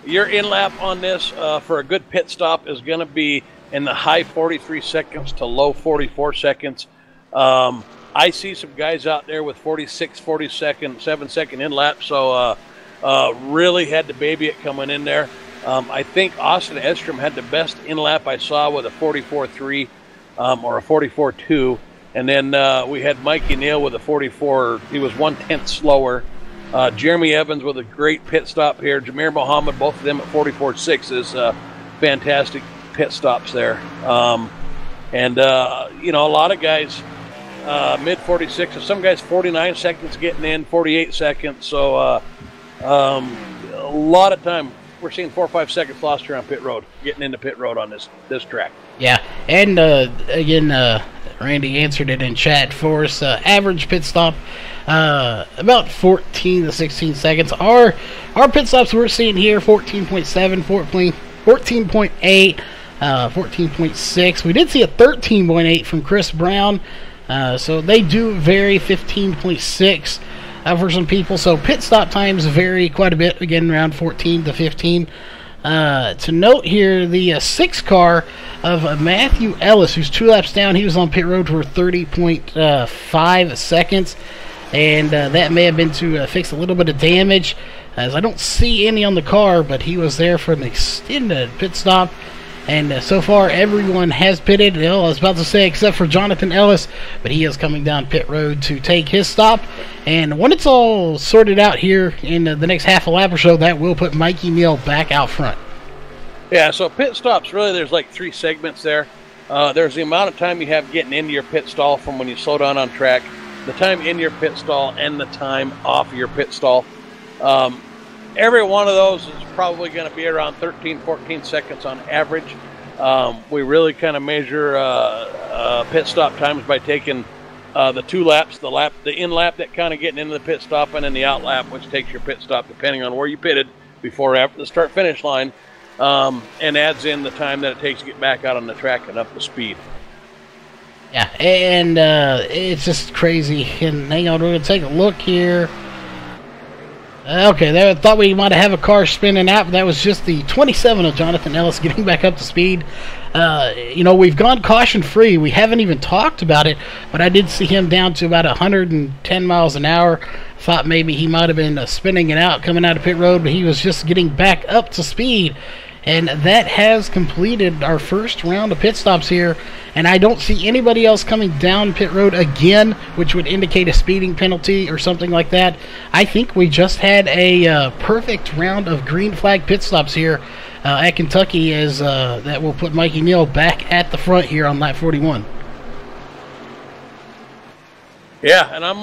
Your in-lap on this for a good pit stop is going to be in the high 43 seconds to low 44 seconds. I see some guys out there with 46, 7-second in-lap, so really had to baby it coming in there. I think Austin Edstrom had the best in-lap I saw with a 44.3 or a 44.2, and then we had Mikey Neal with a 44. He was 1/10 slower. Jeremy Evans with a great pit stop here. Jamir Muhammad, both of them at 44.6 is fantastic pit stops there. And you know, a lot of guys mid 46, and some guys 49 seconds getting in, 48 seconds. So a lot of time we're seeing 4 or 5 seconds lost here on pit road, getting into pit road on this track. Yeah, and again, Randy answered it in chat for us. Average pit stop about 14 to 16 seconds. Our pit stops we're seeing here 14.7, 14.8, 14.6. We did see a 13.8 from Chris Brown. So they do vary, 15.6 for some people. So pit stop times vary quite a bit, again around 14 to 15. To note here, the 6 car of Matthew Ellis, who's 2 laps down, he was on pit road for 30.5 seconds, and that may have been to fix a little bit of damage, as I don't see any on the car, but he was there for an extended pit stop. And so far, everyone has pitted. I was about to say, except for Jonathan Ellis, but he is coming down pit road to take his stop. And when it's all sorted out here in the next half a lap or so, that will put Mikey Neal back out front. Yeah, so pit stops, really, there's like 3 segments there. There's the amount of time you have getting into your pit stall from when you slow down on track, the time in your pit stall, and the time off your pit stall. Every one of those is probably going to be around 13, 14 seconds on average. We really kind of measure pit stop times by taking the 2 laps, the in lap that kind of getting into the pit stop, and then the out lap, which takes your pit stop depending on where you pitted before or after the start finish line, and adds in the time that it takes to get back out on the track and up to speed. Yeah, and it's just crazy. And hang on, we're going to take a look here. Okay, there, I thought we might have a car spinning out, but that was just the 27 of Jonathan Ellis getting back up to speed. We've gone caution-free. We haven't even talked about it, but I did see him down to about 110 miles an hour. Thought maybe he might have been spinning it out coming out of pit road, but he was just getting back up to speed. And that has completed our first round of pit stops here. And I don't see anybody else coming down pit road again, which would indicate a speeding penalty or something like that. I think we just had a perfect round of green flag pit stops here at Kentucky, as that will put Mikey Neal back at the front here on lap 41. Yeah, and I'm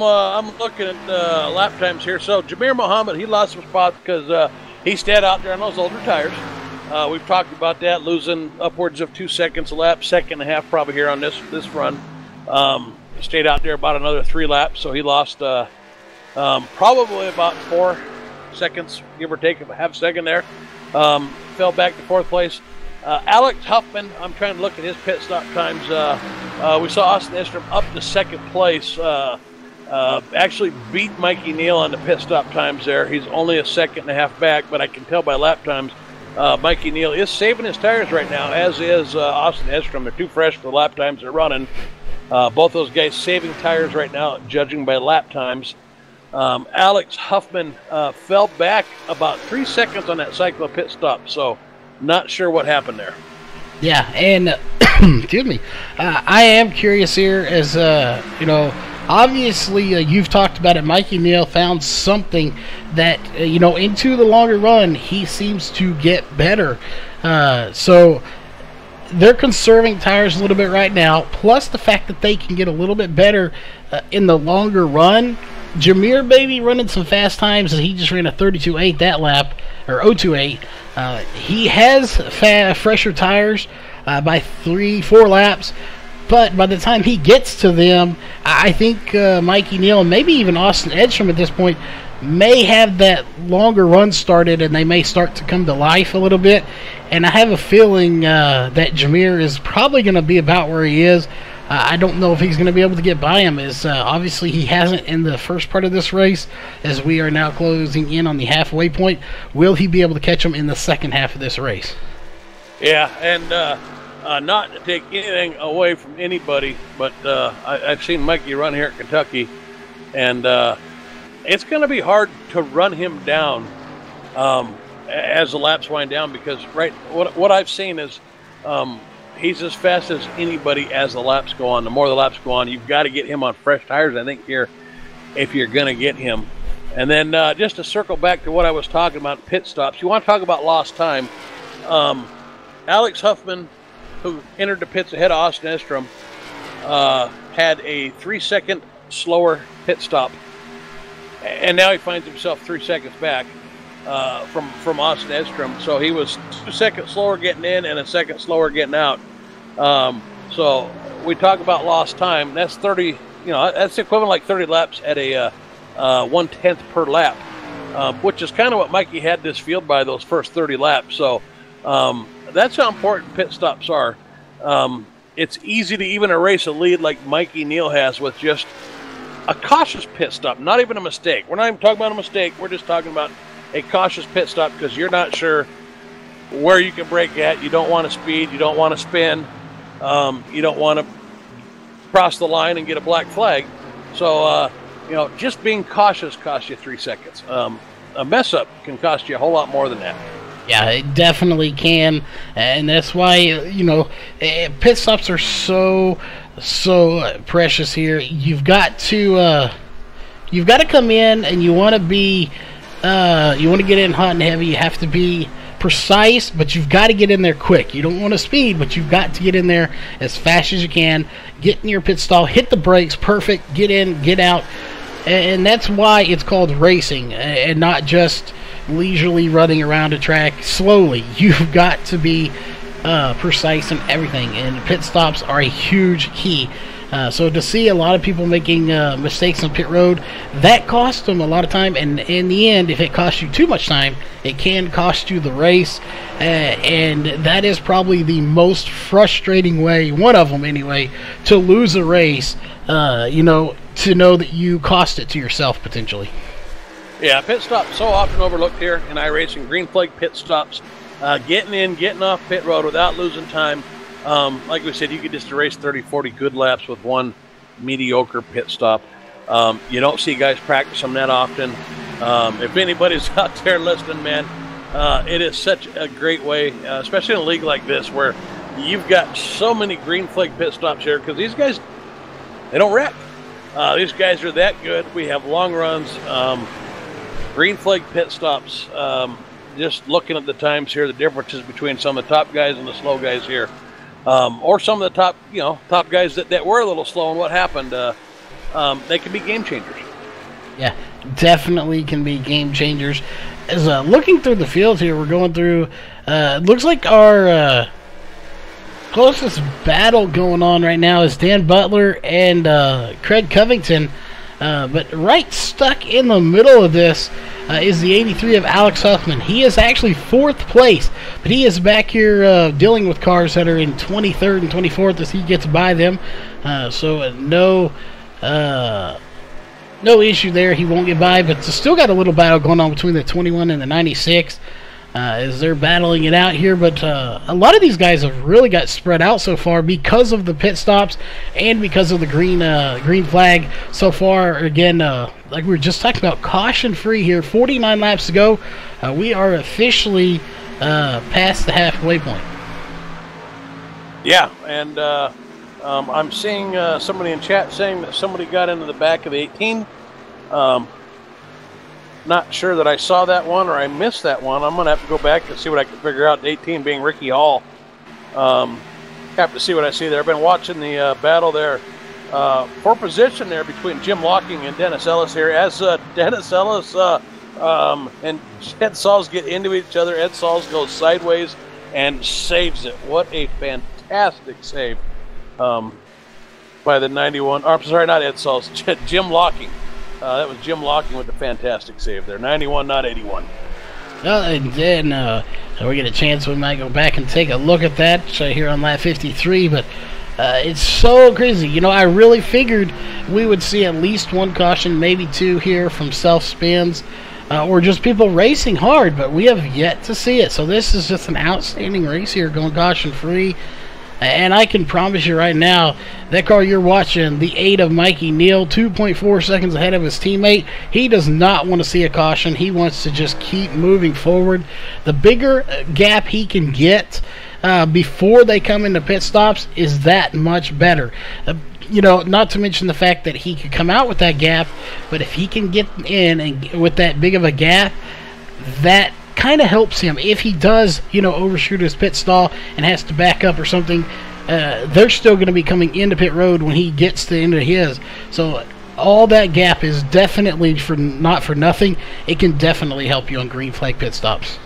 looking at lap times here. So Jameer Muhammad, he lost some spots because he stayed out there on those older tires. We've talked about that, losing upwards of 2 seconds a lap, second and a half probably here on this run. Stayed out there about another 3 laps, so he lost probably about 4 seconds, give or take, a half second there. Fell back to 4th place. Alex Huffman, I'm trying to look at his pit stop times. We saw Austin Edstrom up to 2nd place. Actually beat Mikey Neal on the pit stop times there. He's only a second and a half back, but I can tell by lap times Mikey Neal is saving his tires right now, as is Austin Edstrom. They're too fresh for the lap times they're running. Both those guys saving tires right now, judging by lap times. Alex Huffman fell back about 3 seconds on that cycle pit stop, so not sure what happened there. Yeah, and excuse me, I am curious here, as obviously you've talked about it. Mikey Neal found something that into the longer run he seems to get better. So they're conserving tires a little bit right now, plus the fact that they can get a little bit better in the longer run. Jameer maybe running some fast times, as he just ran a 32.8 that lap, or 0.28. He has fresher tires by 3-4 laps, but by the time he gets to them, I think Mikey Neal and maybe even Austin Edstrom at this point may have that longer run started, and they may start to come to life a little bit. And I have a feeling that Jameer is probably going to be about where he is. I don't know if he's going to be able to get by him, as obviously he hasn't in the first part of this race, as we are now closing in on the halfway point. Will he be able to catch him in the second half of this race? Yeah, and not to take anything away from anybody, but I've seen Mikey run here at Kentucky, and it's going to be hard to run him down as the laps wind down, because what I've seen is he's as fast as anybody as the laps go on. The more the laps go on, you've got to get him on fresh tires, I think, here, if you're going to get him. And then just to circle back to what I was talking about, pit stops, you want to talk about lost time. Alex Huffman, who entered the pits ahead of Austin Edstrom, had a 3-second slower pit stop. And now he finds himself 3 seconds back from Austin Edstrom. So he was 2 seconds slower getting in and a second slower getting out. So we talk about lost time. That's 30. That's equivalent like 30 laps at a 1/10 per lap, which is kind of what Mikey had this field by those first 30 laps. So that's how important pit stops are. It's easy to even erase a lead like Mikey Neal has with just a cautious pit stop, not even a mistake. We're not even talking about a mistake. We're just talking about a cautious pit stop, because you're not sure where you can brake at. You don't want to speed. You don't want to spin. You don't want to cross the line and get a black flag. So, just being cautious costs you 3 seconds. A mess up can cost you a whole lot more than that. Yeah, it definitely can, and that's why pit stops are so precious here. You've got to come in, and you want to get in hot and heavy. You have to be precise, but you've got to get in there quick. You don't want to speed, but you've got to get in there as fast as you can. Get in your pit stall, hit the brakes, perfect. Get in, get out, and that's why it's called racing, and not just leisurely running around a track slowly. You've got to be precise in everything, and pit stops are a huge key. So to see a lot of people making mistakes on pit road, that costs them a lot of time, and in the end, if it costs you too much time, it can cost you the race, and that is probably the most frustrating way, one of them anyway, to lose a race, to know that you cost it to yourself potentially. Yeah, pit stops so often overlooked here in iRacing. Green flag pit stops, getting in, getting off pit road without losing time. Like we said, you could just erase 30, 40 good laps with one mediocre pit stop. You don't see guys practice them that often. If anybody's out there listening, man, it is such a great way, especially in a league like this where you've got so many green flag pit stops here, because these guys, they don't wreck. These guys are that good. We have long runs. Green flag pit stops, just looking at the times here, the differences between some of the top guys and the slow guys here. Or some of the top guys that were a little slow, and what happened, they can be game changers. Yeah, definitely can be game changers. As looking through the field here, we're going through, it looks like our closest battle going on right now is Dan Butler and Craig Covington. But right stuck in the middle of this is the 83 of Alex Huffman. He is actually 4th place, but he is back here dealing with cars that are in 23rd and 24th as he gets by them. So no issue there. He won't get by, but still got a little battle going on between the 21 and the 96. As they're battling it out here, but a lot of these guys have really got spread out so far because of the pit stops and because of the green flag so far. Again, like we were just talking about, caution free here. 49 laps to go. We are officially past the halfway point. Yeah, and I'm seeing somebody in chat saying that somebody got into the back of the 18. Not sure that I saw that one or I missed that one. I'm going to have to go back and see what I can figure out. 18 being Ricky Hall. Have to see what I see there. I've been watching the battle there for position there between Jim Locking and Dennis Ellis here. As Dennis Ellis and Ed Sauls get into each other, Ed Sauls goes sideways and saves it. What a fantastic save by the 91. I'm sorry, not Ed Sauls, Jim Locking. That was Jim Locking with the fantastic save there. 91, not 81. Well, and then we get a chance, we might go back and take a look at that here on lap 53, but it's so crazy. I really figured we would see at least one caution, maybe two here from self-spins, or just people racing hard, but we have yet to see it. So this is just an outstanding race here, going caution-free. And I can promise you right now, that car you're watching, the 8 of Mikey Neal, 2.4 seconds ahead of his teammate, he does not want to see a caution. He wants to just keep moving forward. The bigger gap he can get before they come into pit stops is that much better. Not to mention the fact that he could come out with that gap, but if he can get in and with that big of a gap, that kind of helps him. If he does, overshoot his pit stall and has to back up or something, they're still going to be coming into pit road when he gets to the end of his. So all that gap is definitely not for nothing. It can definitely help you on green flag pit stops.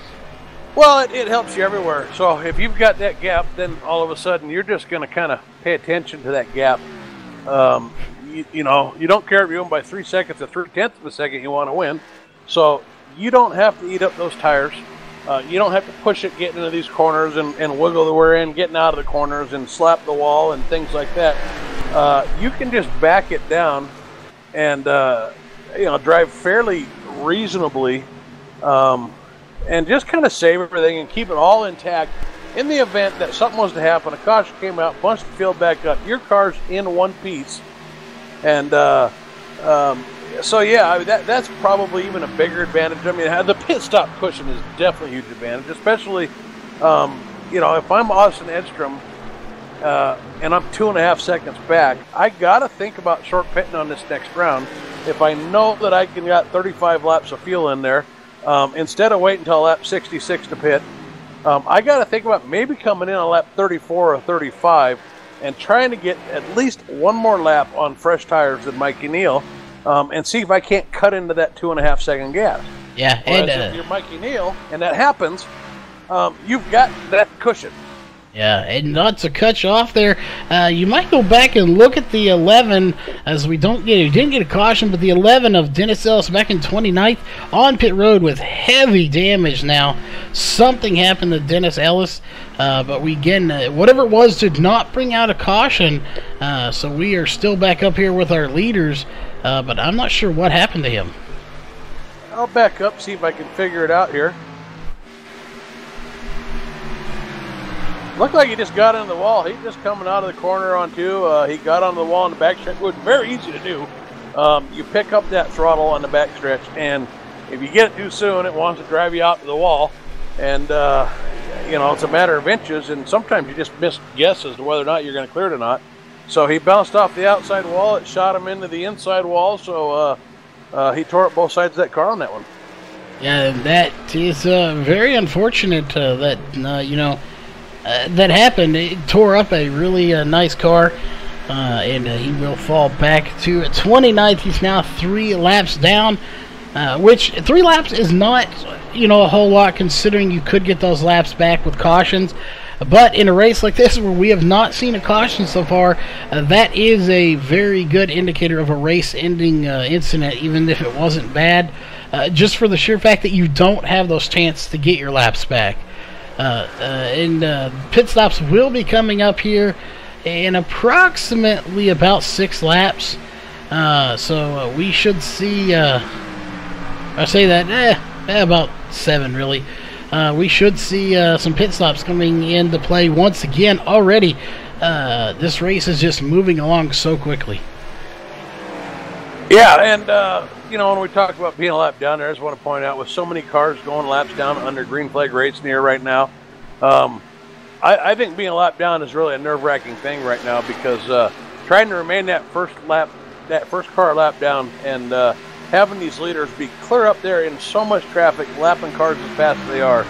Well, it helps you everywhere. So if you've got that gap, then all of a sudden you're just going to kind of pay attention to that gap. You don't care if you win by 3 seconds or 3/10 of a second, you want to win. So you don't have to eat up those tires. You don't have to push it getting into these corners and wiggle the rear end, getting out of the corners and slap the wall and things like that. You can just back it down and drive fairly reasonably and just kind of save everything and keep it all intact. In the event that something was to happen, a caution came out, bunched the field back up, your car's in one piece. And so yeah, that's probably even a bigger advantage. I mean, the pit stop cushion is definitely a huge advantage, especially if I'm Austin Edstrom and I'm 2.5 seconds back, I gotta think about short pitting on this next round. If I know that I can got 35 laps of fuel in there, instead of waiting until lap 66 to pit, I got to think about maybe coming in on lap 34 or 35 and trying to get at least one more lap on fresh tires than Mikey Neal, and see if I can't cut into that 2.5 second gas. Yeah, and if you're Mikey Neal and that happens, you've got that cushion. Yeah, and not to cut you off there, you might go back and look at the 11, as we didn't get a caution, but the 11 of Dennis Ellis back in 29th on pit road with heavy damage now. Something happened to Dennis Ellis, but we, again, whatever it was, did not bring out a caution, so we are still back up here with our leaders, but I'm not sure what happened to him. I'll back up, see if I can figure it out here. Looked like he just got into the wall. He's just coming out of the corner on two. He got onto the wall in the backstretch. It was very easy to do. You pick up that throttle on the backstretch, and if you get it too soon, it wants to drive you out to the wall. And, it's a matter of inches, and sometimes you just miss guess as to whether or not you're going to clear it or not. So he bounced off the outside wall. It shot him into the inside wall, so he tore up both sides of that car on that one. Yeah, that is very unfortunate that happened. It tore up a really nice car, and he will fall back to 29th. He's now 3 laps down, which 3 laps is not, a whole lot considering you could get those laps back with cautions. But in a race like this where we have not seen a caution so far, that is a very good indicator of a race-ending incident, even if it wasn't bad, just for the sheer fact that you don't have those chances to get your laps back. And pit stops will be coming up here in approximately about 6 laps. So we should see, I say that, about 7 really. We should see some pit stops coming into play once again already. This race is just moving along so quickly. Yeah, and when we talk about being a lap down there, I just want to point out with so many cars going laps down under green flag race near right now, I think being a lap down is really a nerve-wracking thing right now, because trying to remain that first car lap down and having these leaders be clear up there in so much traffic, lapping cars as fast as they are,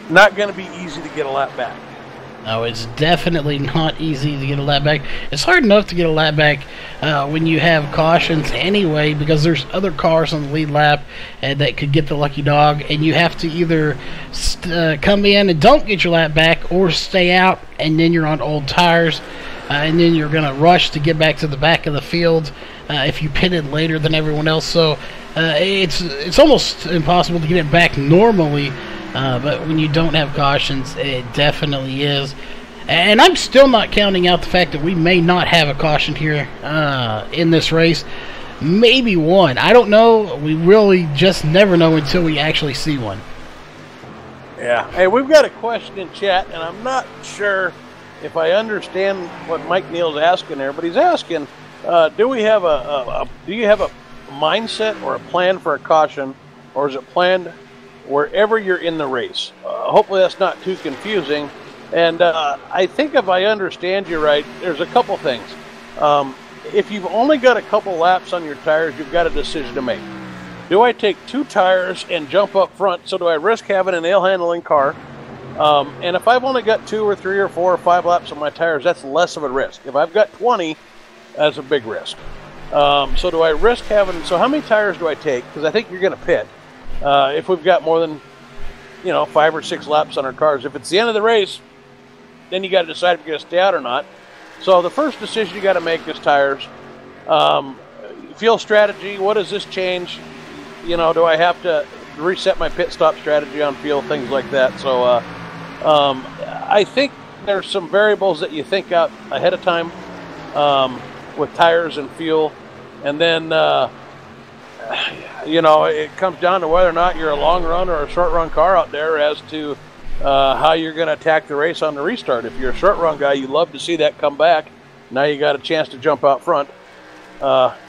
not going to be easy to get a lap back. No, it's definitely not easy to get a lap back. It's hard enough to get a lap back when you have cautions anyway, because there's other cars on the lead lap that could get the lucky dog, and you have to either come in and don't get your lap back, or stay out and then you're on old tires, and then you're going to rush to get back to the back of the field if you pitted later than everyone else. So it's almost impossible to get it back normally. But when you don't have cautions, it definitely is. And I'm still not counting out the fact that we may not have a caution here in this race. Maybe one. I don't know. We really just never know until we actually see one. Yeah. Hey, we've got a question in chat, and I'm not sure if I understand what Mike Neal's asking there, but he's asking, do you have a mindset or a plan for a caution, or is it planned wherever you're in the race? Hopefully that's not too confusing. And I think if I understand you right, there's a couple things. If you've only got a couple laps on your tires, you've got a decision to make. Do I take 2 tires and jump up front? So do I risk having an air-handling car? And if I've only got 2 or 3 or 4 or 5 laps on my tires, that's less of a risk. If I've got 20, that's a big risk. So do I risk having... So how many tires do I take? Because I think you're going to pit. If we've got more than, 5 or 6 laps on our cars. If it's the end of the race, then you got to decide if you're going to stay out or not. So the first decision you got to make is tires. Fuel strategy, what does this change? Do I have to reset my pit stop strategy on fuel, things like that. So I think there's some variables that you think out ahead of time with tires and fuel. And then you know, it comes down to whether or not you're a long run or a short run car out there as to how you're going to attack the race on the restart. If you're a short run guy, you love to see that come back. Now you got a chance to jump out front.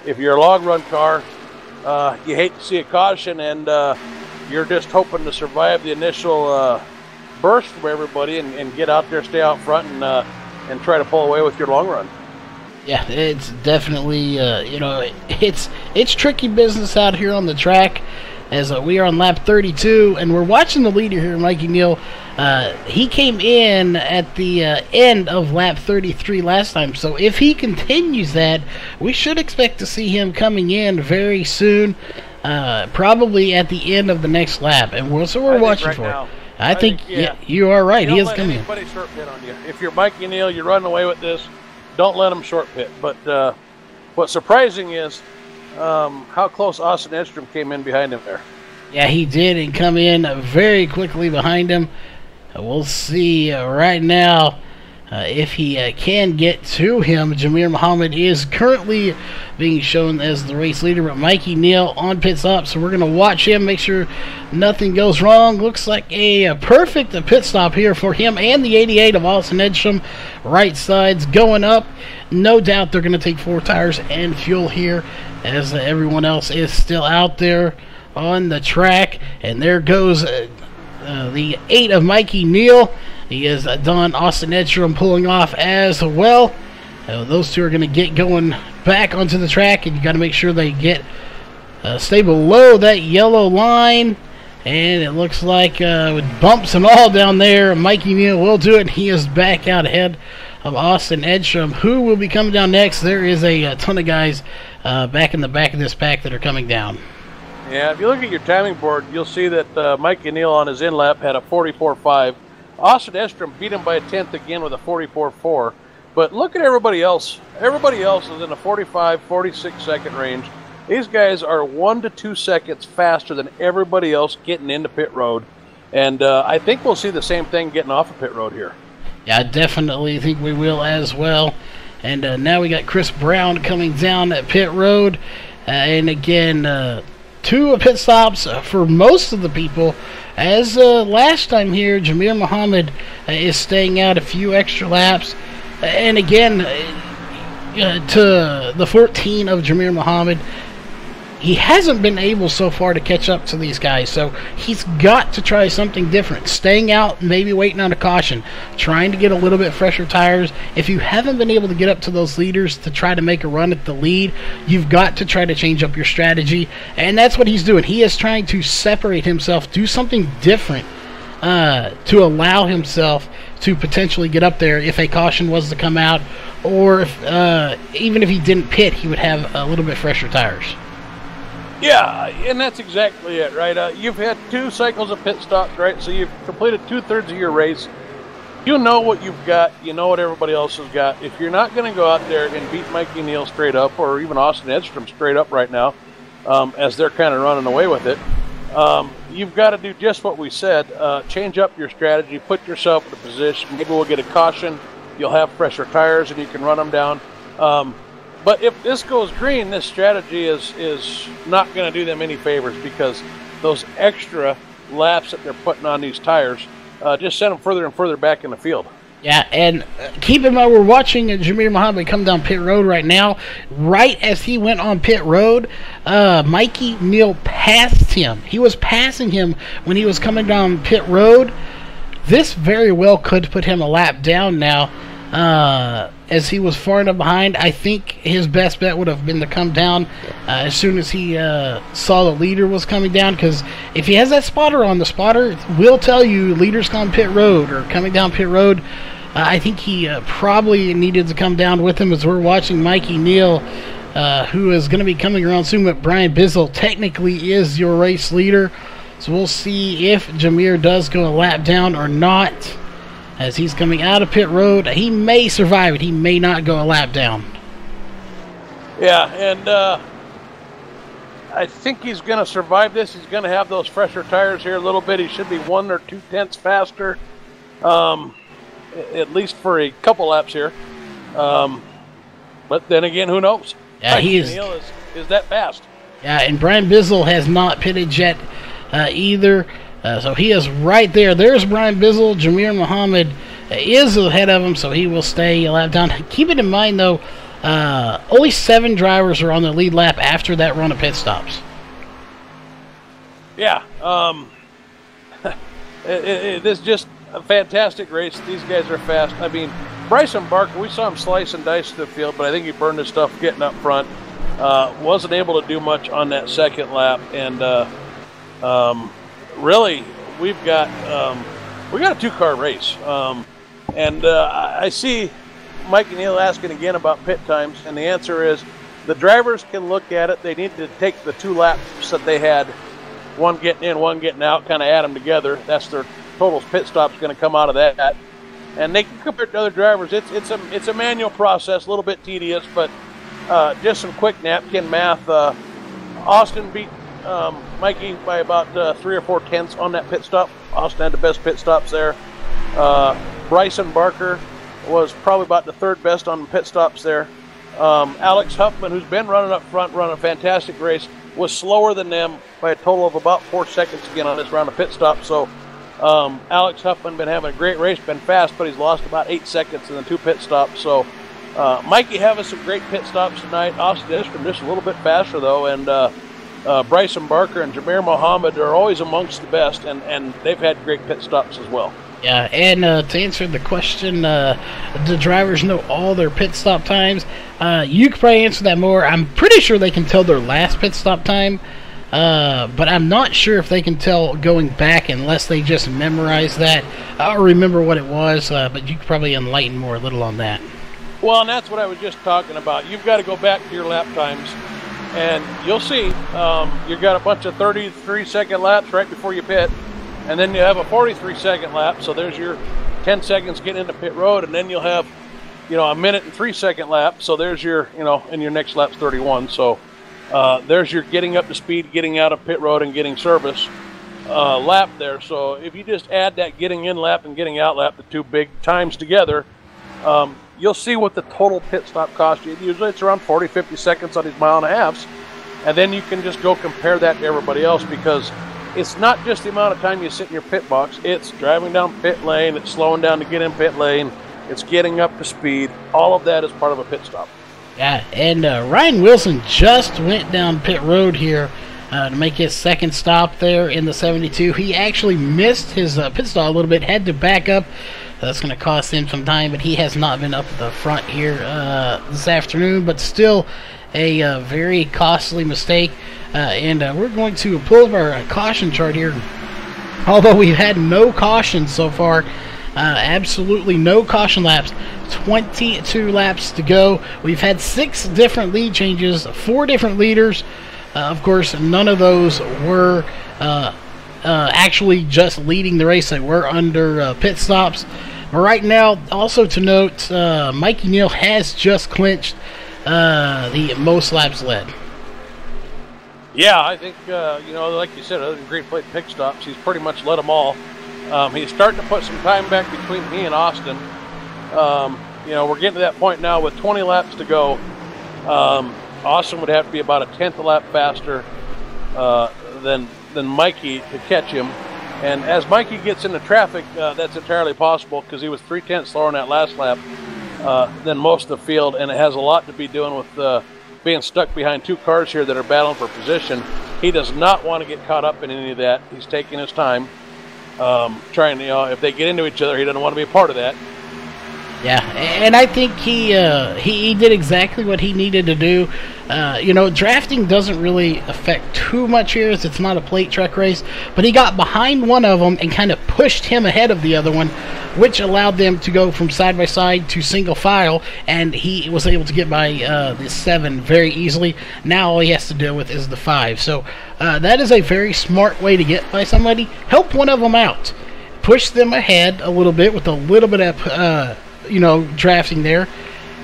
If you're a long run car, you hate to see a caution, and you're just hoping to survive the initial burst from everybody and get out there, stay out front, and try to pull away with your long run. Yeah, it's definitely, you know, it's tricky business out here on the track, as we are on lap 32, and we're watching the leader here, Mikey Neal. He came in at the end of lap 33 last time, so if he continues that, we should expect to see him coming in very soon, probably at the end of the next lap, and so we're watching right for now, it. I think yeah, you are right. You He don't is let coming. anybody short pit on you. If you're Mikey Neal, you're running away with this. Don't let him short pit. But what's surprising is how close Austin Edstrom came in behind him there. Yeah, he did, and come in very quickly behind him. We'll see right now if he can get to him. Jamir Muhammad is currently being shown as the race leader, but Mikey Neal on pit stop, so we're going to watch him, make sure nothing goes wrong. Looks like a perfect pit stop here for him and the 88 of Austin Edstrom. Right sides going up. No doubt they're going to take 4 tires and fuel here, as everyone else is still out there on the track. And there goes the 8 of Mikey Neal. He is done. Austin Edstrom pulling off as well. Those two are going to get going back onto the track, and you got to make sure they get stay below that yellow line. And it looks like with bumps and all down there, Mikey Neal will do it. He is back out ahead of Austin Edstrom, who will be coming down next. There is a ton of guys back in the back of this pack that are coming down. Yeah, if you look at your timing board, you'll see that Mikey Neal on his in lap had a 44.5. Austin Edstrom beat him by a tenth again with a 44.4. But look at everybody else. Everybody else is in the 45, 46 second range. These guys are 1 to 2 seconds faster than everybody else getting into pit road. And I think we'll see the same thing getting off of pit road here. Yeah, I definitely think we will as well. And now we got Chris Brown coming down at pit road. And again, 2 pit stops for most of the people. As last time here, Jamir Muhammad is staying out a few extra laps. And again, to the 14 of Jamir Muhammad, he hasn't been able so far to catch up to these guys, so he's got to try something different. Staying out, maybe waiting on a caution, trying to get a little bit fresher tires. If you haven't been able to get up to those leaders to try to make a run at the lead, you've got to try to change up your strategy, and that's what he's doing. He is trying to separate himself, do something different to allow himself to potentially get up there if a caution was to come out, or if, even if he didn't pit, he would have a little bit fresher tires. Yeah, and that's exactly it, right? You've had 2 cycles of pit stops, right? So you've completed 2/3 of your race. You know what you've got. You know what everybody else has got. If you're not going to go out there and beat Mikey Neal straight up, or even Austin Edstrom straight up right now, as they're kind of running away with it, you've got to do just what we said. Change up your strategy. Put yourself in a position. Maybe we'll get a caution. You'll have fresher tires, and you can run them down. But if this goes green, this strategy is not going to do them any favors, because those extra laps that they're putting on these tires just send them further and further back in the field. Yeah, and keep in mind, we're watching Jamir Muhammad come down pit road right now. Right as he went on pit road, Mikey Neal passed him. He was passing him when he was coming down pit road. This very well could put him a lap down now. As he was far enough behind, I think his best bet would have been to come down as soon as he saw the leader was coming down, because if he has that spotter on, the spotter will tell you leader's on pit road or coming down pit road. I think he probably needed to come down with him, as we're watching Mikey Neal, who is going to be coming around soon, but Brian Bizzle technically is your race leader. So we'll see if Jamir does go a lap down or not. As he's coming out of pit road, he may survive it. He may not go a lap down. Yeah, and I think he's going to survive this. He's going to have those fresher tires here a little bit. He should be 1 or 2 tenths faster, at least for a couple laps here. But then again, who knows? Yeah, he is. Neal is that fast. Yeah, and Brian Bizzle has not pitted yet either. So he is right there. There's Brian Bizzle. Jameer Muhammad is ahead of him, so he will stay a lap down. Keep it in mind, though, only 7 drivers are on the lead lap after that run of pit stops. Yeah. This is just a fantastic race. These guys are fast. I mean, Bryson Barker, we saw him slice and dice the field, but I think he burned his stuff getting up front. Wasn't able to do much on that second lap, and really, we got a 2-car race. I see Mike and Neil asking again about pit times, and the answer is the drivers can look at it. They need to take the 2 laps that they had, one getting in, one getting out, kind of add them together. That's their total pit stop's going to come out of that, and they can compare it to other drivers. It's a manual process, a little bit tedious, but just some quick napkin math. Austin beat Mikey by about 3 or 4 tenths on that pit stop. Austin had the best pit stops there. Bryson Barker was probably about the 3rd best on pit stops there. Alex Huffman, who's been running up front, running a fantastic race, was slower than them by a total of about 4 seconds again on this round of pit stop. So Alex Huffman been having a great race, been fast, but he's lost about 8 seconds in the 2 pit stops. So Mikey having some great pit stops tonight. Austin Istrom just a little bit faster, though, and Bryson Barker and Jameer Muhammad are always amongst the best, and they've had great pit stops as well. Yeah, and to answer the question, do drivers know all their pit stop times? You could probably answer that more. I'm pretty sure they can tell their last pit stop time, but I'm not sure if they can tell going back unless they just memorize that. I don't remember what it was, but you could probably enlighten more a little on that. Well, and that's what I was just talking about. You've got to go back to your lap times, and you'll see you've got a bunch of 33-second laps right before you pit, and then you have a 43-second lap, so there's your 10 seconds getting into pit road, and then you'll have, a minute and 3-second lap, so there's your, and your next lap's 31, so there's your getting up to speed, getting out of pit road, and getting service lap there. So if you just add that getting in lap and getting out lap, the 2 big times together, you'll see what the total pit stop costs you. Usually it's around 40, 50 seconds on these 1.5 miles, and then you can just go compare that to everybody else, because it's not just the amount of time you sit in your pit box. It's driving down pit lane, it's slowing down to get in pit lane, it's getting up to speed. All of that is part of a pit stop. Yeah, and Ryan Wilson just went down pit road here to make his 2nd stop there in the 72. He actually missed his pit stop a little bit, had to back up. That's going to cost him some time, but he has not been up at the front here this afternoon, but still a very costly mistake. And we're going to pull up our caution chart here. Although we've had no caution so far, absolutely no caution laps, 22 laps to go. We've had 6 different lead changes, 4 different leaders. Of course, none of those were actually just leading the race. They were under pit stops. But right now, also to note, Mikey Neal has just clinched the most laps led. Yeah, I think, like you said, other than great plate pick stops, he's pretty much led them all. He's starting to put some time back between me and Austin. We're getting to that point now with 20 laps to go. Austin would have to be about a 10th a lap faster than Mikey to catch him. And as Mikey gets into traffic, that's entirely possible, because he was 3/10 slower on that last lap than most of the field, and it has a lot to be doing with being stuck behind 2 cars here that are battling for position. He does not want to get caught up in any of that. He's taking his time, trying, if they get into each other, he doesn't want to be a part of that. Yeah, and I think he did exactly what he needed to do. Drafting doesn't really affect too much here, as it's not a plate track race, but he got behind one of them and kind of pushed him ahead of the other one, which allowed them to go from side by side to single file, and he was able to get by the 7 very easily. Now all he has to deal with is the 5. So that is a very smart way to get by somebody. Help one of them out. Push them ahead a little bit with a little bit of drafting there,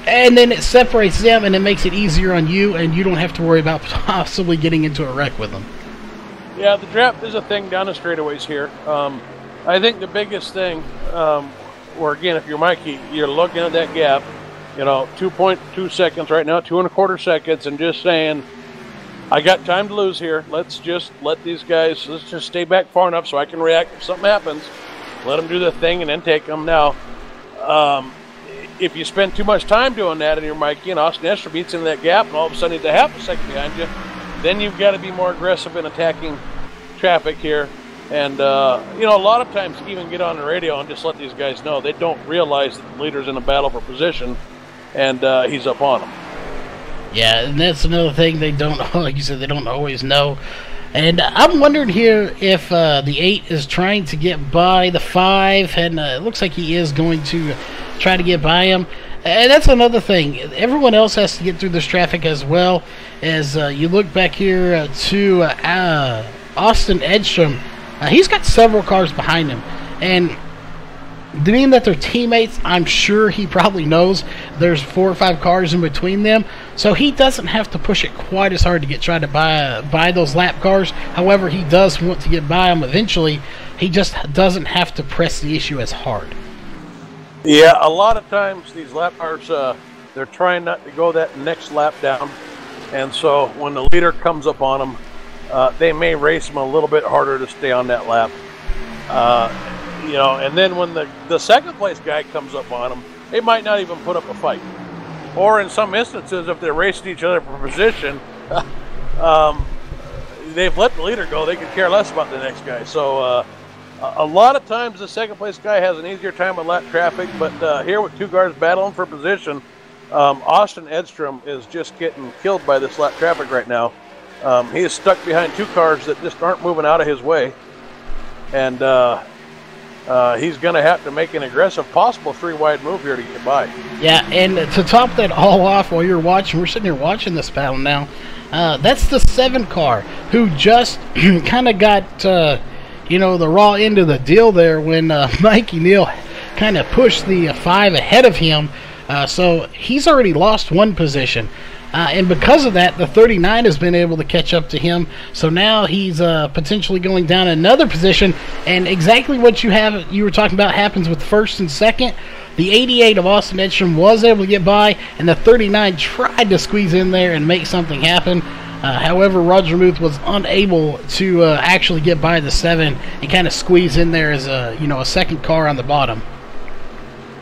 and then it separates them, and it makes it easier on you, and you don't have to worry about possibly getting into a wreck with them. Yeah, the draft is a thing down the straightaways here. I think the biggest thing, where again, if you're Mikey, you're looking at that gap, 2.2 seconds right now, 2.25 seconds, and just saying, I got time to lose here. Let's just let these guys, let's just stay back far enough so I can react if something happens. Let them do the thing and then take them. Now, if you spend too much time doing that and you're Mikey and Austin Esther beats into that gap and all of a sudden he's a half a second behind you, then you've got to be more aggressive in attacking traffic here. And, you know, a lot of times you even get on the radio and just let these guys know. They don't realize that the leader's in a battle for position and he's up on them. Yeah, and that's another thing they don't, like you said, they don't always know. And I'm wondering here if the 8 is trying to get by the 5, and it looks like he is going to try to get by him. And that's another thing. Everyone else has to get through this traffic as well. As you look back here to Austin Edstrom, he's got several cars behind him. And being that they're teammates, I'm sure he probably knows there's 4 or 5 cars in between them, so he doesn't have to push it quite as hard to try to buy those lap cars. However, he does want to get by them eventually. He just doesn't have to press the issue as hard. Yeah, a lot of times these lap cars, they're trying not to go that next lap down, and so when the leader comes up on them, they may race them a little bit harder to stay on that lap. You know, and then when the second place guy comes up on them, they might not even put up a fight. Or in some instances, if they're racing each other for position, they've let the leader go. They could care less about the next guy. So a lot of times the second place guy has an easier time with lap traffic, but here with 2 cars battling for position, Austin Edstrom is just getting killed by this lap traffic right now. He is stuck behind 2 cars that just aren't moving out of his way. And he's going to have to make an aggressive, possible 3-wide move here to get by. Yeah, and to top that all off while you're watching, we're sitting here watching this battle now. That's the 7 car who just kind of got, you know, the raw end of the deal there when Mikey Neal kind of pushed the 5 ahead of him. So he's already lost 1 position. And because of that, the 39 has been able to catch up to him. So now he's potentially going down another position. And exactly what you were talking about happens with first and second. The 88 of Austin Edstrom was able to get by, and the 39 tried to squeeze in there and make something happen. However, Roger Muth was unable to actually get by the 7 and kind of squeeze in there as a second car on the bottom.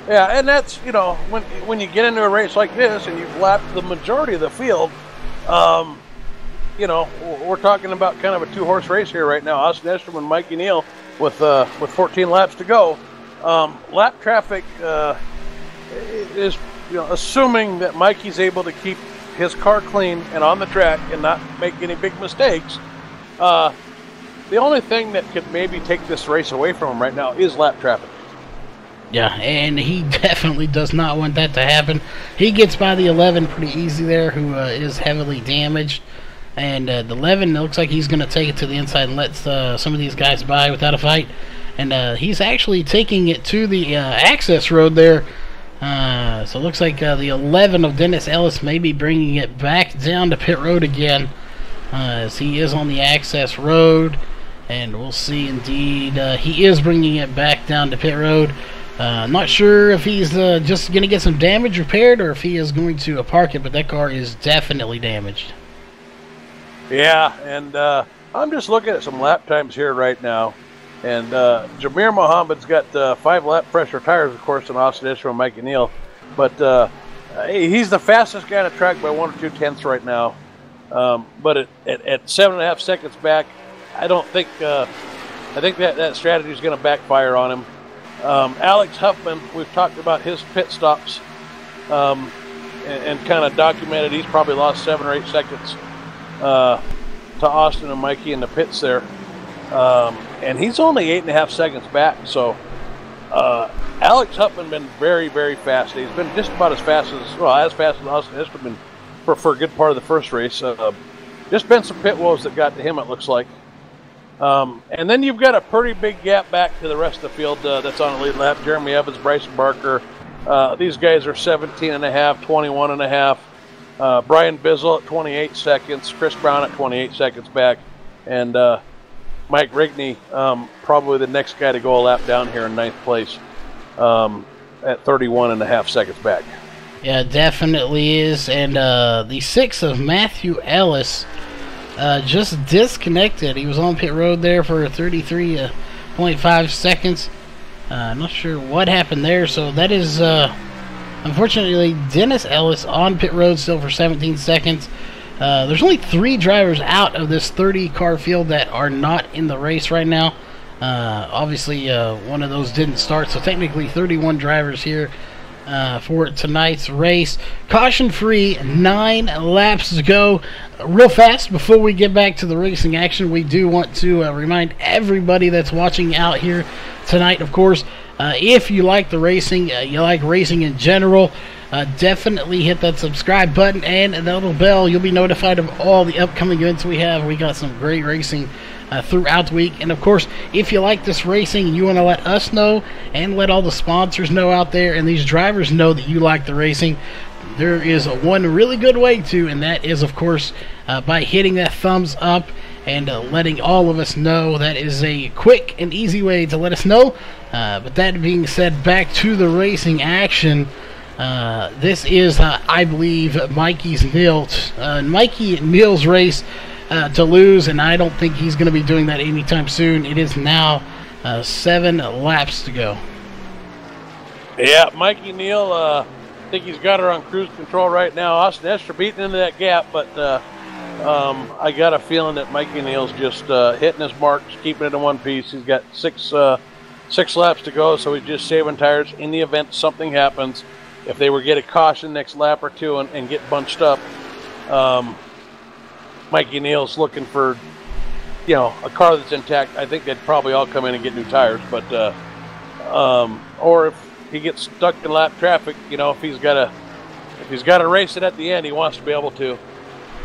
Yeah, and that's, you know, when you get into a race like this and you've lapped the majority of the field, you know, we're talking about kind of a 2-horse race here right now. Austin Estrom and Mikey Neal with 14 laps to go. Lap traffic is, you know, assuming that Mikey's able to keep his car clean and on the track and not make any big mistakes. The only thing that could maybe take this race away from him right now is lap traffic. Yeah, and he definitely does not want that to happen. He gets by the 11 pretty easy there, who is heavily damaged. And the 11 looks like he's going to take it to the inside and let some of these guys by without a fight. And he's actually taking it to the access road there. So it looks like the 11 of Dennis Ellis may be bringing it back down to pit road again, as he is on the access road. And we'll see, indeed, he is bringing it back down to pit road. Not sure if he's just going to get some damage repaired or if he is going to park it, but that car is definitely damaged. Yeah, and I'm just looking at some lap times here right now. And Jameer Mohammed's got 5 lap pressure tires, of course, in Austin Estrom and Mikey Neal. But he's the fastest guy on the track by 1 or 2 tenths right now. But at 7.5 seconds back, I think that strategy is going to backfire on him. Alex Huffman, we've talked about his pit stops and kind of documented. He's probably lost 7 or 8 seconds to Austin and Mikey in the pits there. And he's only 8.5 seconds back. So Alex Huffman been very, very fast. He's been just about as fast as Austin has been for a good part of the first race. Just been some pit woes that got to him, it looks like. And then you've got a pretty big gap back to the rest of the field that's on the lead lap. Jeremy Evans, Bryson Barker. These guys are 17.5, 21.5. Brian Bizzle at 28 seconds. Chris Brown at 28 seconds back. And Mike Rigney, probably the next guy to go a lap down here in 9th place at 31.5 seconds back. Yeah, definitely is. And the 6 of Matthew Ellis just disconnected. He was on pit road there for 33.5 seconds. Not sure what happened there. So that is, unfortunately, Dennis Ellis on pit road still for 17 seconds. There's only 3 drivers out of this 30-car field that are not in the race right now. Obviously, one of those didn't start, so technically 31 drivers here for tonight's race. Caution-free, 9 laps to go. Real fast, before we get back to the racing action, we do want to remind everybody that's watching out here tonight, of course, if you like the racing, you like racing in general, definitely hit that subscribe button and that little bell. You'll be notified of all the upcoming events we have. We got some great racing throughout the week. And of course, if you like this racing and you want to let us know and let all the sponsors know out there and these drivers know that you like the racing, there is one really good way to, and that is, of course, by hitting that thumbs up and letting all of us know. That is a quick and easy way to let us know. But that being said, back to the racing action. This is, I believe, Mikey Neal's race to lose, and I don't think he's going to be doing that anytime soon. It is now 7 laps to go. Yeah, Mikey Neal, I think he's got her on cruise control right now. Austin Esther beating into that gap, but I got a feeling that Mikey Neal's just hitting his marks, keeping it in one piece. He's got 6 laps to go, so he's just saving tires in the event something happens. If they were to get a caution next lap or two and get bunched up, Mikey Neal's looking for, a car that's intact. I think they'd probably all come in and get new tires, but or if he gets stuck in lap traffic, if he's got to race it at the end, he wants to be able to.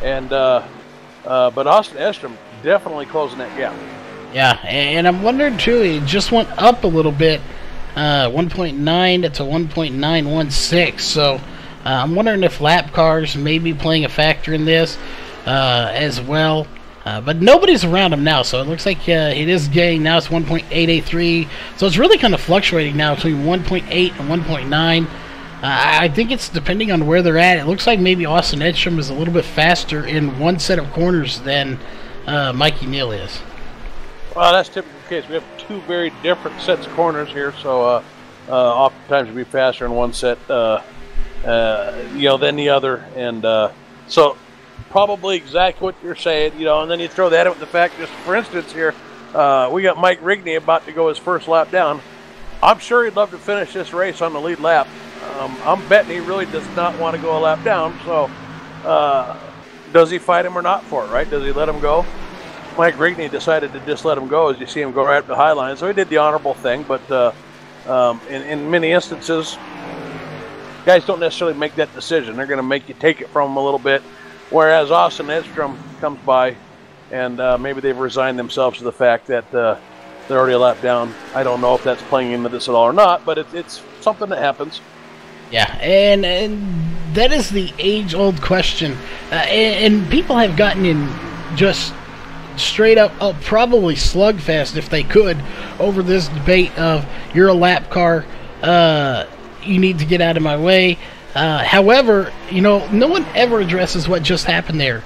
And but Austin Estrom definitely closing that gap. Yeah, and I'm wondering too. He just went up a little bit. 1.9 to 1.916. So I'm wondering if lap cars may be playing a factor in this as well. But nobody's around him now, so it looks like it is getting now. It's 1.883. So it's really kind of fluctuating now between 1.8 and 1.9. I think it's depending on where they're at. It looks like maybe Austin Edstrom is a little bit faster in one set of corners than Mikey Neal is. Well, that's typical case. We have 2 very different sets of corners here, so oftentimes we'll be faster in one set, than the other, and so probably exactly what you're saying, and then you throw that in with the fact, just for instance here, we got Mike Rigney about to go his first lap down. I'm sure he'd love to finish this race on the lead lap. I'm betting he really does not want to go a lap down, so does he fight him or not for it, right? Does he let him go? Mike Rigney decided to just let him go, as you see him go right up the high line. So he did the honorable thing, but in many instances, guys don't necessarily make that decision. They're going to make you take it from them a little bit, whereas Austin Edstrom comes by, and maybe they've resigned themselves to the fact that they're already a lap down. I don't know if that's playing into this at all or not, but it's something that happens. Yeah, and that is the age-old question. And people have gotten in just straight up, probably slugfest if they could, over this debate of you're a lap car, you need to get out of my way. However, no one ever addresses what just happened there.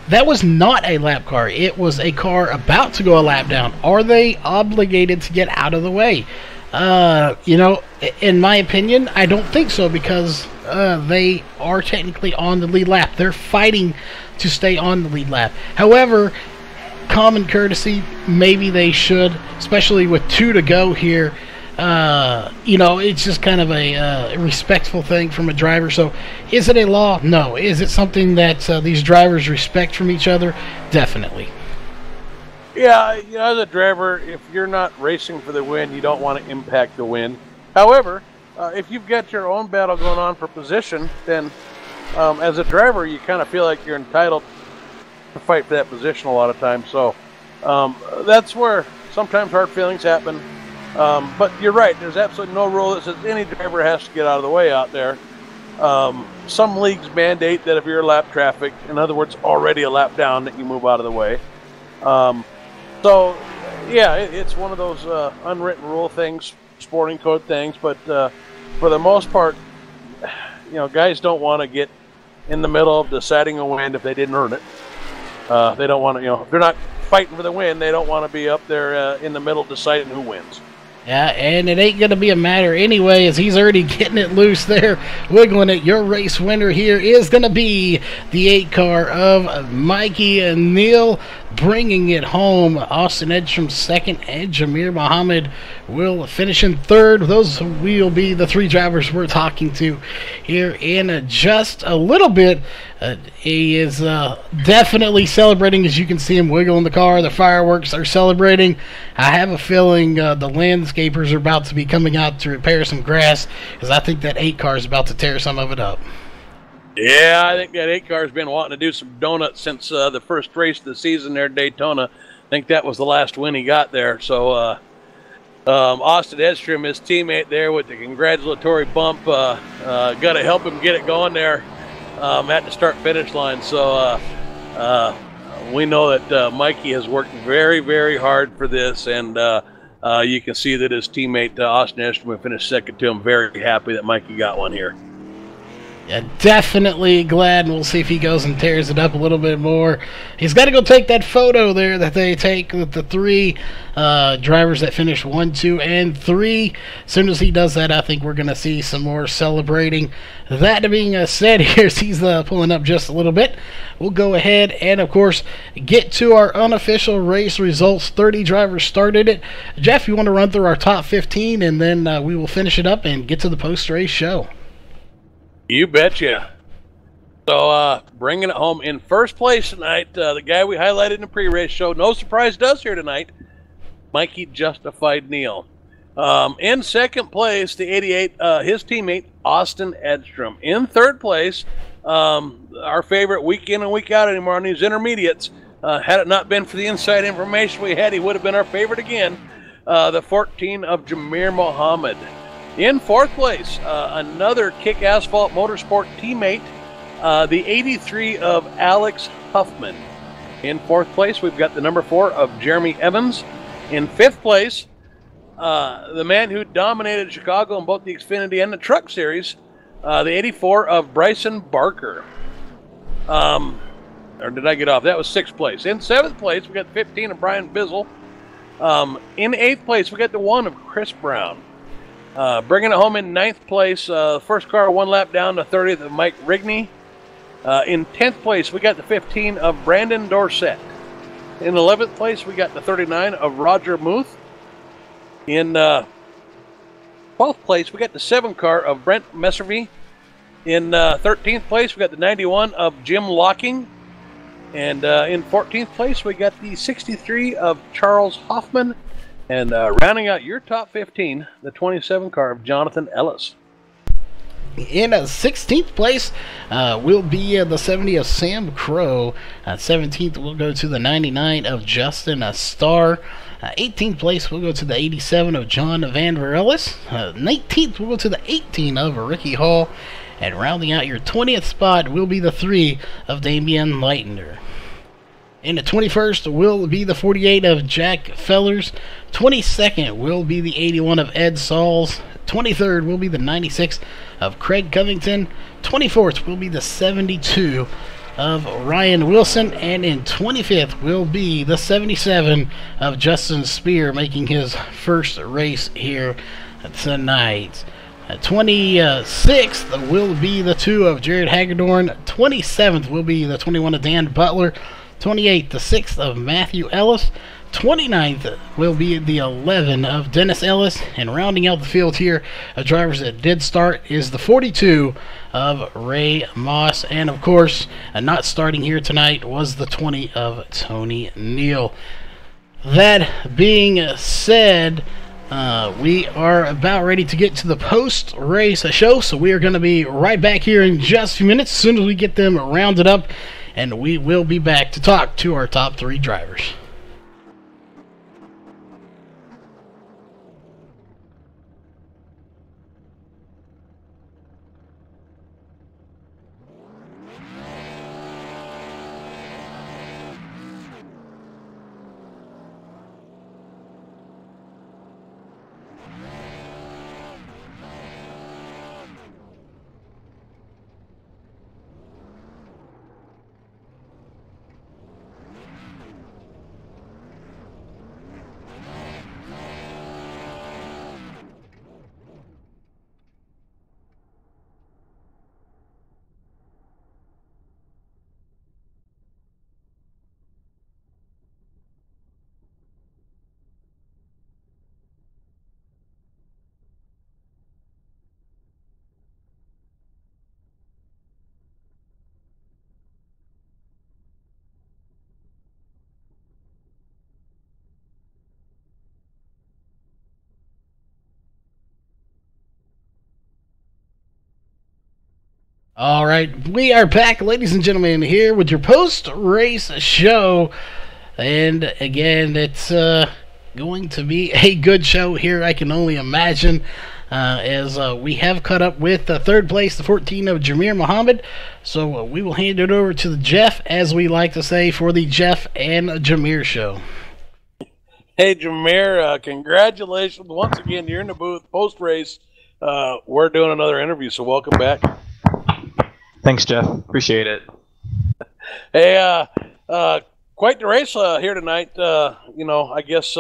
That was not a lap car. It was a car about to go a lap down. Are they obligated to get out of the way? In my opinion, I don't think so, because they are technically on the lead lap. They're fighting to stay on the lead lap. However, common courtesy, maybe they should, especially with 2 to go here. It's just kind of a respectful thing from a driver. So is it a law? No. Is it something that these drivers respect from each other? Definitely. Yeah, as a driver, if you're not racing for the win, you don't want to impact the win. However, if you've got your own battle going on for position, then as a driver, you kind of feel like you're entitled to fight for that position a lot of times. So that's where sometimes hard feelings happen. But you're right. There's absolutely no rule that says any driver has to get out of the way out there. Some leagues mandate that if you're lap traffic, in other words, already a lap down, that you move out of the way. So, yeah, it's one of those unwritten rule things, sporting code things. But for the most part, guys don't want to get in the middle of deciding a win if they didn't earn it. They don't want to, if they're not fighting for the win, they don't want to be up there in the middle deciding who wins. Yeah, and it ain't going to be a matter anyway, as he's already getting it loose there, wiggling it. Your race winner here is going to be the 8 car of Mikey and Neal, bringing it home. Austin Edstrom second, and Jamir Muhammad will finish in third. Those will be the 3 drivers we're talking to here in just a little bit. He is definitely celebrating, as you can see him wiggling the car. The fireworks are celebrating. I have a feeling the landscapers are about to be coming out to repair some grass, because I think that 8 car is about to tear some of it up. Yeah, I think that 8 car's been wanting to do some donuts since the first race of the season there at Daytona. I think that was the last win he got there. So Austin Edstrom, his teammate there with the congratulatory bump, got to help him get it going there at the start-finish line. So we know that Mikey has worked very, very hard for this, and you can see that his teammate Austin Edstrom finished second to him. Very happy that Mikey got one here. Yeah, definitely glad, and we'll see if he goes and tears it up a little bit more. He's got to go take that photo there that they take with the 3 drivers that finished 1, 2, and 3. As soon as he does that, I think we're going to see some more celebrating. That being said, here's he's pulling up just a little bit. We'll go ahead and, of course, get to our unofficial race results. 30 drivers started it. Jeff, you want to run through our top 15, and then we will finish it up and get to the post-race show. You betcha. So, bringing it home in first place tonight, the guy we highlighted in the pre-race show, no surprise to us here tonight, Mikey Justified Neal. In second place, the 88, his teammate, Austin Edstrom. In third place, our favorite week in and week out anymore on these intermediates. Had it not been for the inside information we had, he would have been our favorite again. The 14 of Jamir Muhammad. In fourth place, another Kick Asphalt Motorsport teammate, the 83 of Alex Huffman. In fourth place, we've got the number 4 of Jeremy Evans. In fifth place, the man who dominated Chicago in both the Xfinity and the Truck Series, the 84 of Bryson Barker. Or did I get off? That was sixth place. In seventh place, we got the 15 of Brian Bizzle. In eighth place, we got the 1 of Chris Brown. Bringing it home in ninth place, first car 1 lap down, the 30th of Mike Rigney. In 10th place, we got the 15 of Brandon Dorsett. In 11th place, we got the 39 of Roger Muth. In 12th place, we got the 7 car of Brent Messervy. In 13th place, we got the 91 of Jim Locking. And in 14th place, we got the 63 of Charles Hoffman. And rounding out your top 15, the 27 car of Jonathan Ellis. In 16th place will be the 70 of Sam Crow. 17th will go to the 99 of Justin Starr. 18th place will go to the 87 of John Van Verellis. 19th will go to the 18 of Ricky Hall. And rounding out your 20th spot will be the 3 of Damian Leitner. In the 21st will be the 48 of Jack Fellers. 22nd will be the 81 of Ed Sauls. 23rd will be the 96 of Craig Covington. 24th will be the 72 of Ryan Wilson. And in 25th will be the 77 of Justin Spear, making his first race here tonight. 26th will be the 2 of Jared Hagedorn. 27th will be the 21 of Dan Butler. 28th, the 6th of Matthew Ellis. 29th will be the 11 of Dennis Ellis. And rounding out the field here of drivers that did start is the 42 of Ray Moss. And of course, not starting here tonight was the 20 of Tony Neal. That being said, we are about ready to get to the post-race show, so we are going to be right back here in just a few minutes as soon as we get them rounded up, and we will be back to talk to our top 3 drivers. All right, we are back, ladies and gentlemen, here with your post-race show. And again, it's going to be a good show here, I can only imagine, as we have caught up with third place, the 14 of Jameer Muhammad. So we will hand it over to the Jeff, as we like to say, for the Jeff and Jameer show. Hey, Jameer, congratulations once again. You're in the booth post-race. We're doing another interview, so welcome back. Thanks, Jeff. Appreciate it. Hey, quite the race here tonight. I guess,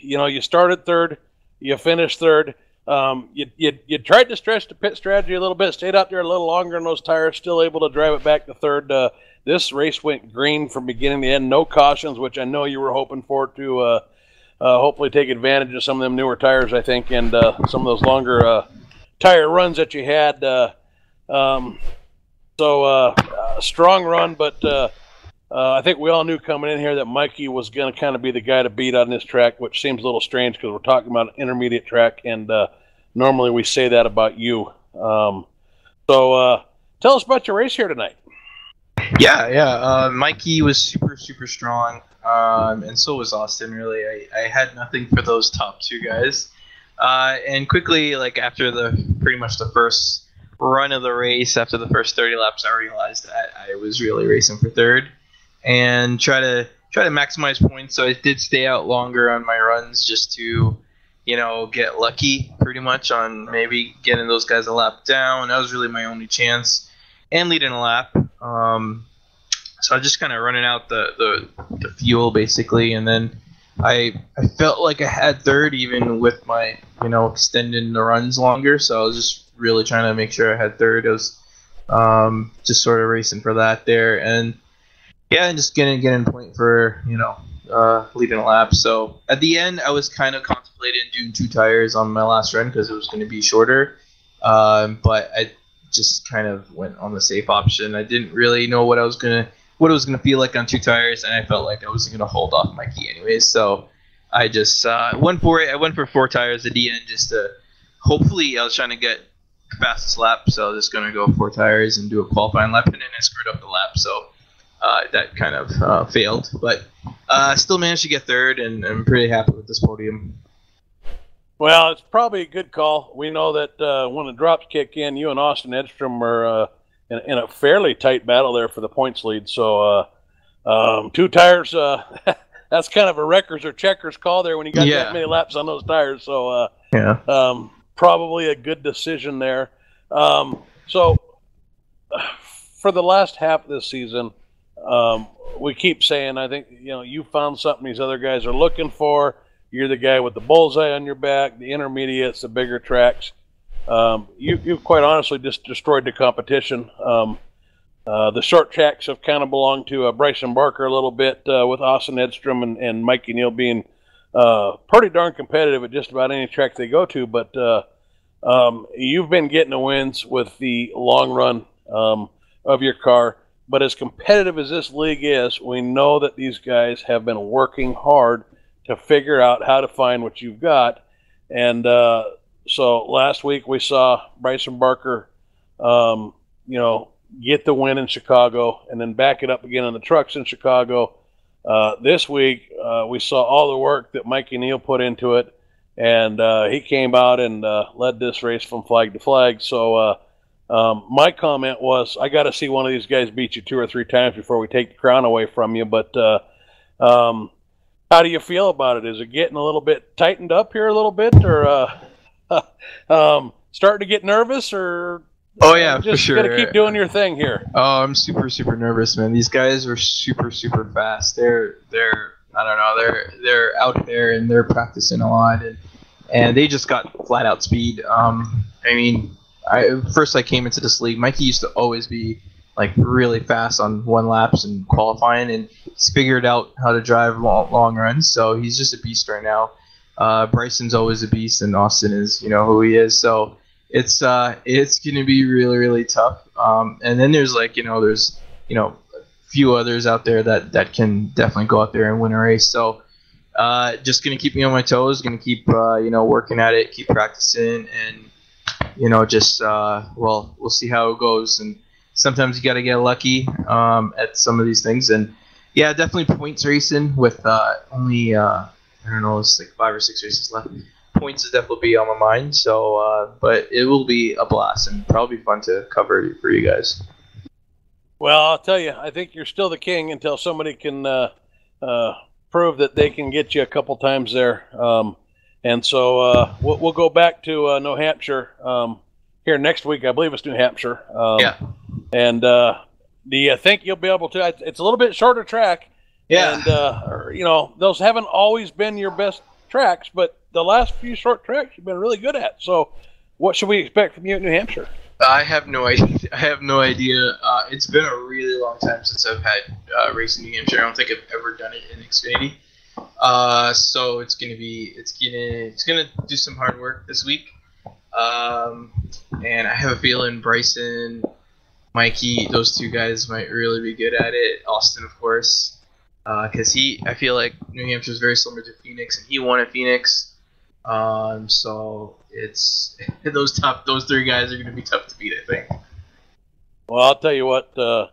you started third, you finished third. You tried to stretch the pit strategy a little bit, stayed out there a little longer on those tires, still able to drive it back to third. This race went green from beginning to end, no cautions, which I know you were hoping for to hopefully take advantage of some of them newer tires, I think, and some of those longer tire runs that you had. Strong run, but I think we all knew coming in here that Mikey was going to kind of be the guy to beat on this track, which seems a little strange because we're talking about an intermediate track, and normally we say that about you. Tell us about your race here tonight. Yeah. Mikey was super strong, and so was Austin, really. I had nothing for those top two guys. And quickly, like after pretty much the first run of the race, after the first 30 laps, I realized that I was really racing for third and try to maximize points. So I did stay out longer on my runs just to, get lucky pretty much on maybe getting those guys a lap down. That was really my only chance, and leading a lap. So I just kind of running out the fuel basically, and then I felt like I had third even with my extending the runs longer. So I was just really trying to make sure I had third. I was just sort of racing for that there, and just getting point for leading a lap. So at the end, I was kind of contemplating doing 2 tires on my last run because it was going to be shorter, but I just kind of went on the safe option. I didn't really know what it was gonna feel like on 2 tires, and I felt like I wasn't gonna hold off Mikey anyways. So I just went for it. I went for 4 tires at the end just to hopefully. I was trying to get the fastest lap, so I was just gonna go 4 tires and do a qualifying lap, and then I screwed up the lap, so that kind of failed. But still managed to get third, and I'm pretty happy with this podium. Well, it's probably a good call. We know that when the drops kick in, you and Austin Edstrom are in a fairly tight battle there for the points lead. So 2 tires, that's kind of a wreckers or checkers call there when you got that many laps on those tires. So probably a good decision there. So for the last half of this season, we keep saying, I think, you found something these other guys are looking for. You're the guy with the bullseye on your back, the intermediates, the bigger tracks. You've quite honestly just destroyed the competition. The short tracks have kind of belonged to Bryson Barker a little bit, with Austin Edstrom and Mikey Neal being pretty darn competitive at just about any track they go to. But you've been getting the wins with the long run of your car. But as competitive as this league is, we know that these guys have been working hard to figure out how to find what you've got. And so last week we saw Bryson Barker, get the win in Chicago and then back it up again on the trucks in Chicago. This week we saw all the work that Mikey Neal put into it, and he came out and led this race from flag to flag. So my comment was, I got to see one of these guys beat you 2 or 3 times before we take the crown away from you. But how do you feel about it? Is it getting a little bit tightened up here a little bit, or starting to get nervous, or for sure. Got to keep doing your thing here. Oh, I'm super nervous, man. These guys are super fast. They're I don't know. They're out there and they're practicing a lot, and they just got flat out speed. First I came into this league, Mikey used to always be like really fast on 1 laps and qualifying, and he's figured out how to drive long runs, so he's just a beast right now. Bryson's always a beast, and Austin is who he is, so it's gonna be really tough. And then there's a few others out there that can definitely go out there and win a race. So just gonna keep me on my toes, gonna keep working at it, keep practicing, and just well, we'll see how it goes. And sometimes you got to get lucky at some of these things. And yeah, definitely points racing with only I don't know, it's like 5 or 6 races left. Points is definitely on my mind. So, but it will be a blast and probably fun to cover for you guys. Well, I'll tell you, I think you're still the king until somebody can prove that they can get you a couple times there. And so we'll go back to New Hampshire here next week. I believe it's New Hampshire. Yeah. And do you think you'll be able to? It's a little bit shorter track. Yeah. And, those haven't always been your best tracks, but the last few short tracks you've been really good at. So what should we expect from you at New Hampshire? I have no idea. It's been a really long time since I've had race in New Hampshire. I don't think I've ever done it in Xfinity. So it's gonna do some hard work this week. And I have a feeling Bryson, Mikey, those 2 guys might really be good at it. Austin, of course, because I feel like New Hampshire is very similar to Phoenix, and he won at Phoenix. So it's those 3 guys are going to be tough to beat, I think. Well, I'll tell you what, the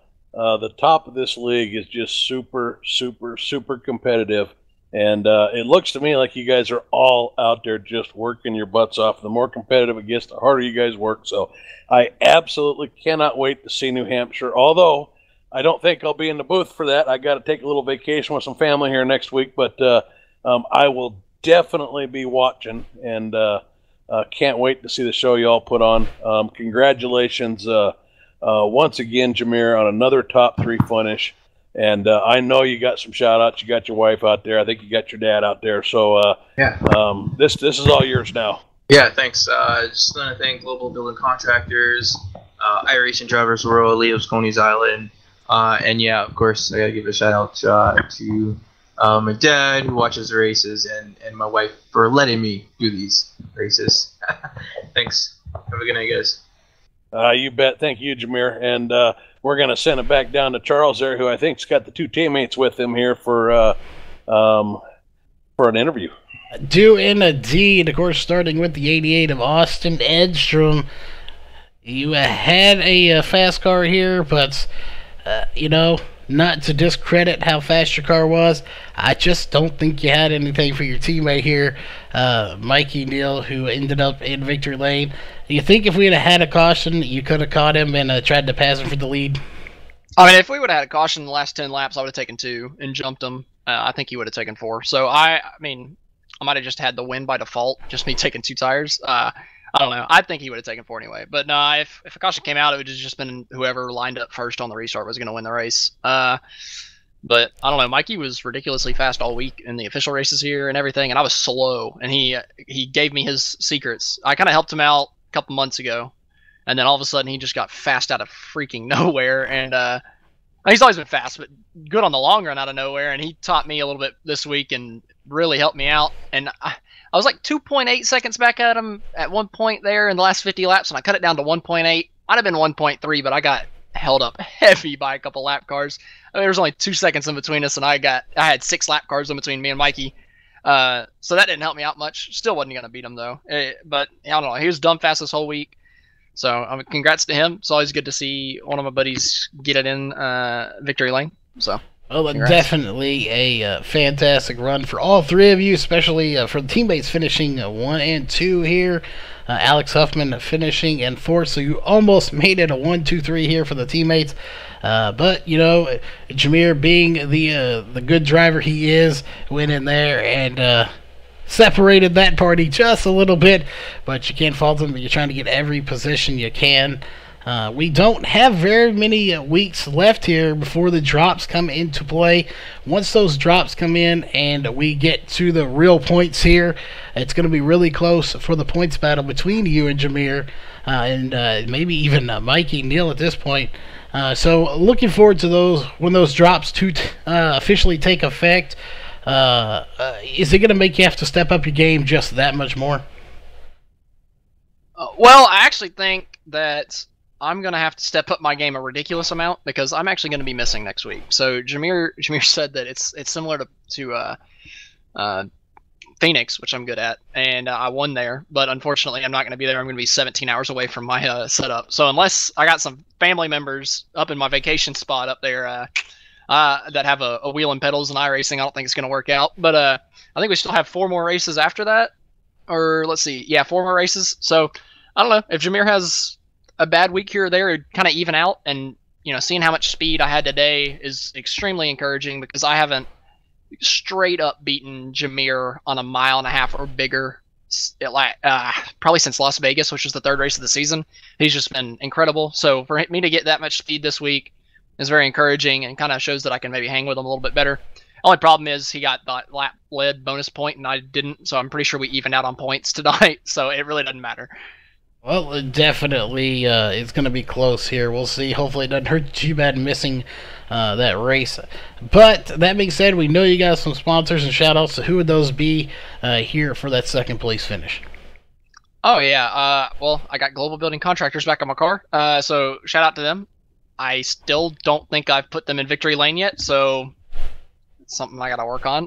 top of this league is just super, super, super competitive. And it looks to me like you guys are all out there just working your butts off. The more competitive it gets, the harder you guys work. So I absolutely cannot wait to see New Hampshire, although I don't think I'll be in the booth for that. I got to take a little vacation with some family here next week, but I will definitely be watching, and can't wait to see the show you all put on. Congratulations once again, Jameer, on another top 3 finish. And I know you got some shout outs. You got your wife out there. I think you got your dad out there. So this is all yours now. Yeah, thanks. Just want to thank Global Building Contractors, iRacing Drivers World, Leo's Coney's Island, and yeah, of course, I gotta give a shout out to my dad who watches the races, and my wife for letting me do these races. Thanks. Have a good night, guys. You bet. Thank you, Jameer. And we're going to send it back down to Charles there, who I think's got the 2 teammates with him here for an interview. Do indeed. Of course, starting with the 88 of Austin Edstrom. You had a fast car here, but, not to discredit how fast your car was, I just don't think you had anything for your teammate here, Mikey Neal, who ended up in victory lane. Do you think if we had a caution, you could have caught him and tried to pass him for the lead? I mean, if we would have had a caution in the last 10 laps, I would have taken 2 and jumped him. I think he would have taken 4. So, I might have just had the win by default, just me taking 2 tires. I don't know. I think he would have taken 4 anyway. But no, if a caution came out, it would have just been whoever lined up first on the restart was going to win the race. But I don't know. Mikey was ridiculously fast all week in the official races here and everything, and I was slow. And he gave me his secrets. I kind of helped him out a couple months ago, and then all of a sudden he just got fast out of freaking nowhere. And he's always been fast, but good on the long run out of nowhere. And he taught me a little bit this week and really helped me out. And I was like 2.8 seconds back at him at one point there in the last 50 laps, and I cut it down to 1.8. Might have been 1.3, but I got held up heavy by a couple lap cars. I mean, there was only 2 seconds in between us, and I had 6 lap cars in between me and Mikey. So that didn't help me out much. Still wasn't going to beat him, though. But I don't know. He was dumb fast this whole week. So congrats to him. It's always good to see one of my buddies get it in victory lane. So. Well, definitely a fantastic run for all 3 of you, especially for the teammates finishing 1 and 2 here. Alex Huffman finishing in 4th, so you almost made it a 1, 2, 3 here for the teammates. But, Jameer, being the good driver he is, went in there and separated that party just a little bit. But you can't fault him. You're trying to get every position you can. We don't have very many weeks left here before the drops come into play. Once those drops come in and we get to the real points here, it's going to be really close for the points battle between you and Jameer, and maybe even Mikey Neal at this point. So looking forward to those when those drops to officially take effect. Is it going to make you have to step up your game just that much more? Well, I actually think that I'm going to have to step up my game a ridiculous amount because I'm actually going to be missing next week. So Jameer said that it's similar to Phoenix, which I'm good at, and I won there. But unfortunately, I'm not going to be there. I'm going to be 17 hours away from my setup. So unless I got some family members up in my vacation spot up there that have a wheel and pedals and iRacing, I don't think it's going to work out. But I think we still have 4 more races after that. Or let's see. Yeah, 4 more races. So I don't know. If Jameer has a bad week here or there, it'd kind of even out. And, seeing how much speed I had today is extremely encouraging because I haven't straight up beaten Jameer on a 1.5 miles or bigger probably since Las Vegas, which was the 3rd race of the season. He's just been incredible. So for me to get that much speed this week is very encouraging and kind of shows that I can maybe hang with him a little bit better. Only problem is he got that lap led bonus point and I didn't, so I'm pretty sure we evened out on points tonight, so it really doesn't matter. Well, it definitely it's going to be close here. We'll see. Hopefully it doesn't hurt too bad missing that race. But that being said, we know you got some sponsors and shout-outs, so who would those be here for that 2nd place finish? Oh, yeah. Well, I got Global Building Contractors back on my car, so shout-out to them. I still don't think I've put them in victory lane yet, so it's something I got to work on.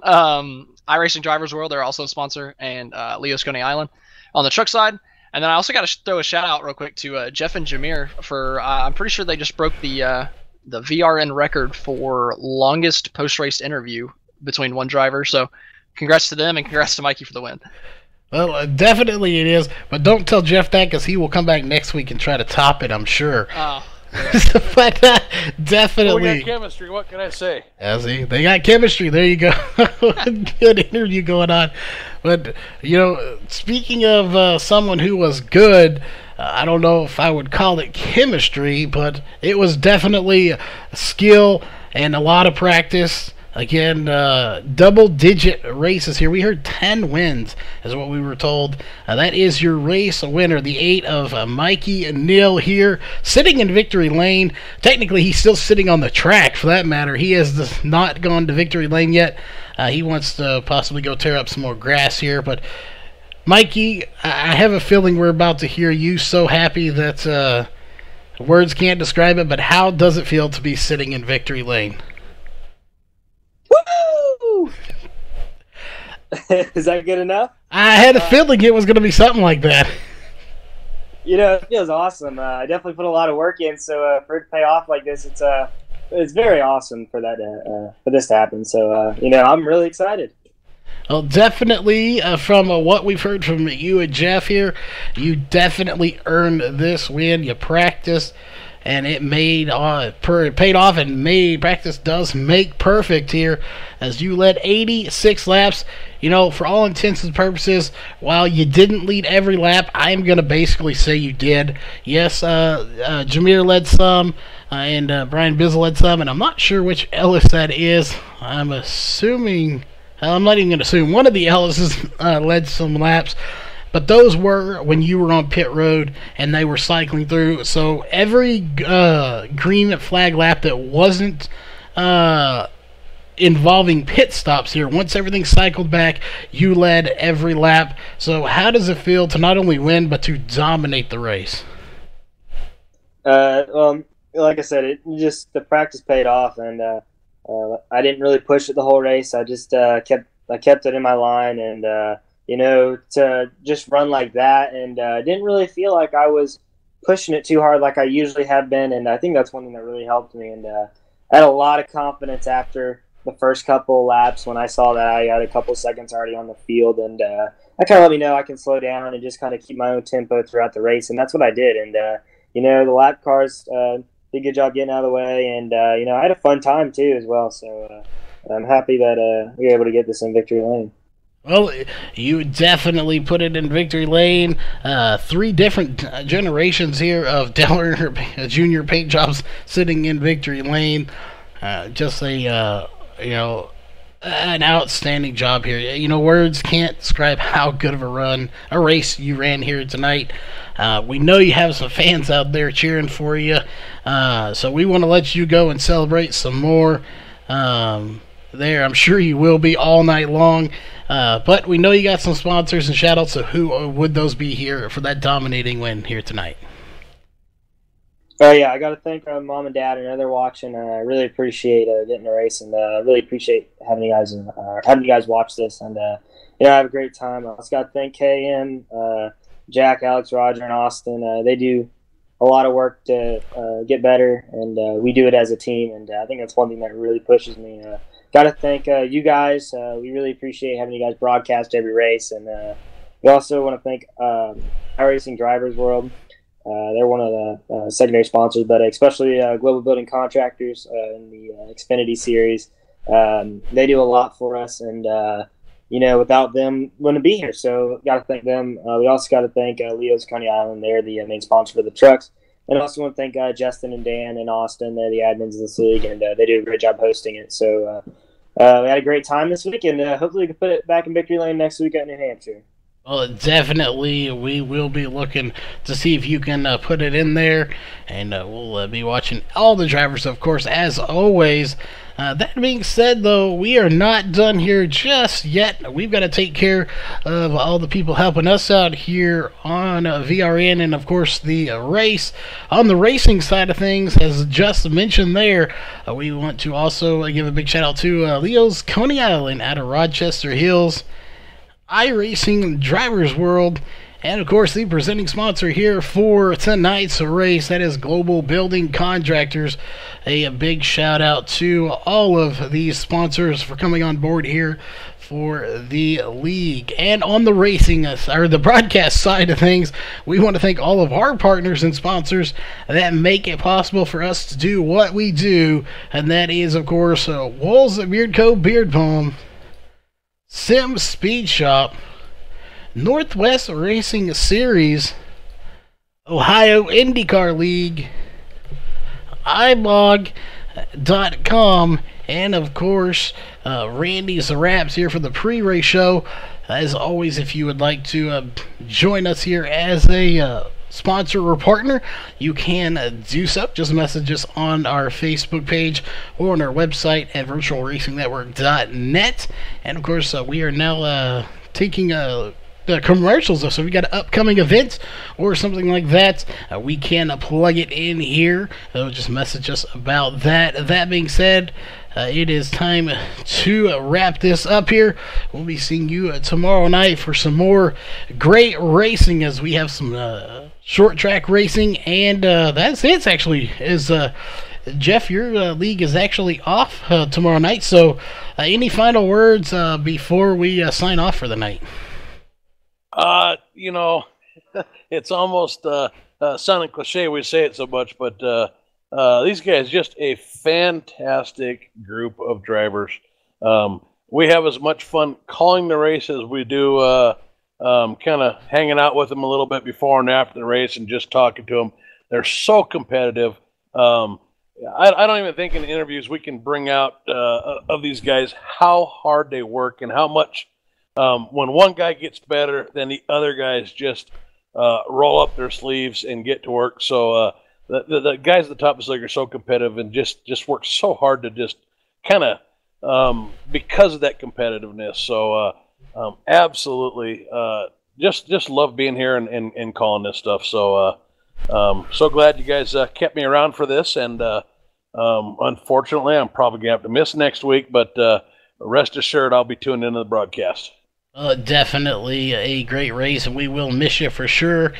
iRacing Drivers World, they're also a sponsor, and Leo's Coney Island on the truck side. And then I also got to throw a shout out real quick to Jeff and Jameer for I'm pretty sure they just broke the VRN record for longest post-race interview between one driver. So congrats to them and congrats to Mikey for the win. Well, definitely it is, but don't tell Jeff that because he will come back next week and try to top it, I'm sure. Oh. But definitely. We got chemistry. What can I say? Yeah, see, they got chemistry. There you go. Good interview going on. But speaking of someone who was good, I don't know if I would call it chemistry, but it was definitely skill and a lot of practice. Again, double-digit races here. We heard 10 wins is what we were told. That is your race winner, the 8 of Mikey and Neil here, sitting in victory lane. Technically, he's still sitting on the track, for that matter. He has not gone to victory lane yet. He wants to possibly go tear up some more grass here. But, Mikey, I have a feeling we're about to hear you so happy that words can't describe it, but how does it feel to be sitting in victory lane? Woo! Is that good enough? I had a feeling it was going to be something like that. It feels awesome. I definitely put a lot of work in, so for it to pay off like this, it's very awesome for that for this to happen. So I'm really excited. Well, definitely from what we've heard from you and Jeff here, you definitely earned this win. You practiced. And it paid off, and practice does make perfect here, as you led 86 laps. For all intents and purposes, while you didn't lead every lap, I'm going to basically say you did. Yes, Jameer led some, and Brian Bizzle led some, and I'm not sure which Ellis that is. I'm not even going to assume. One of the Ellises led some laps. But those were when you were on pit road and they were cycling through. So every green flag lap that wasn't involving pit stops here, once everything cycled back, you led every lap. So how does it feel to not only win but to dominate the race? Well, like I said, the practice paid off, and I didn't really push it the whole race. I just kept it in my line, and to just run like that, and didn't really feel like I was pushing it too hard like I usually have been, and I think that's one thing that really helped me. And I had a lot of confidence after the first couple laps when I saw that I had a couple seconds already on the field, and that kind of let me know I can slow down and just kind of keep my own tempo throughout the race, and that's what I did. And the lap cars did a good job getting out of the way, and I had a fun time too as well. So I'm happy that we were able to get this in victory lane. Well, you definitely put it in victory lane. 3 different generations here of Dale Earnhardt Jr. paint jobs sitting in victory lane. Just an outstanding job here. Words can't describe how good of a race you ran here tonight. We know you have some fans out there cheering for you, so we want to let you go and celebrate some more. There, I'm sure you will be all night long. But we know you got some sponsors and shout-outs, so who would those be here for that dominating win here tonight? Oh yeah, I got to thank mom and dad. I know they're watching. I really appreciate getting a race, and really appreciate having you guys watch this. And I have a great time. I also got to thank KM, Jack, Alex, Roger, and Austin. They do a lot of work to get better, and we do it as a team. And I think that's one thing that really pushes me. Got to thank you guys. We really appreciate having you guys broadcast every race, and we also want to thank iRacing Drivers World. They're one of the secondary sponsors, but especially Global Building Contractors in the Xfinity Series. They do a lot for us, and without them, wouldn't be here. So got to thank them. We also got to thank Leo's Coney Island. They're the main sponsor for the trucks. And also want to thank Justin and Dan and Austin. They're the admins of this league, and they do a great job hosting it. So we had a great time this week, and hopefully we can put it back in victory lane next week at New Hampshire. Well, definitely, we will be looking to see if you can put it in there, and we'll be watching all the drivers, of course, as always. That being said, though, we are not done here just yet. We've got to take care of all the people helping us out here on VRN, and, of course, the race. On the racing side of things, as just mentioned there, we want to also give a big shout-out to Leo's Coney Island out of Rochester Hills, iRacing Drivers World, and of course the presenting sponsor here for tonight's race, that is Global Building Contractors. A big shout out to all of these sponsors for coming on board here for the league. And on the racing or the broadcast side of things, we want to thank all of our partners and sponsors that make it possible for us to do what we do, and that is of course Wolves Beard Co. Beard Balm, Sim Speed Shop, Northwest Racing Series, Ohio IndyCar League, iBlog.com, and of course Randy's Wraps here for the pre-race show. As always, if you would like to join us here as a sponsor or partner, you can do so. Just message us on our Facebook page or on our website at virtualracingnetwork.net. And of course, we are now taking the commercials, so if we got an upcoming event or something like that, we can plug it in here. Just message us about that. That being said, it is time to wrap this up here. We'll be seeing you tomorrow night for some more great racing, as we have some short track racing, and that's it actually. Jeff, your league is actually off tomorrow night, so any final words before we sign off for the night? It's almost sounding cliche we say it so much, but these guys, just a fantastic group of drivers. We have as much fun calling the race as we do kind of hanging out with them a little bit before and after the race and just talking to them. They're so competitive. I don't even think in interviews we can bring out of these guys how hard they work and how much when one guy gets better, then the other guys just roll up their sleeves and get to work. So the guys at the top of the league are so competitive and just work so hard to just kind of because of that competitiveness. So absolutely, just love being here and calling this stuff. So so glad you guys kept me around for this. And unfortunately, I'm probably gonna have to miss next week, but rest assured, I'll be tuned into the broadcast. Definitely a great race, and we will miss you for sure.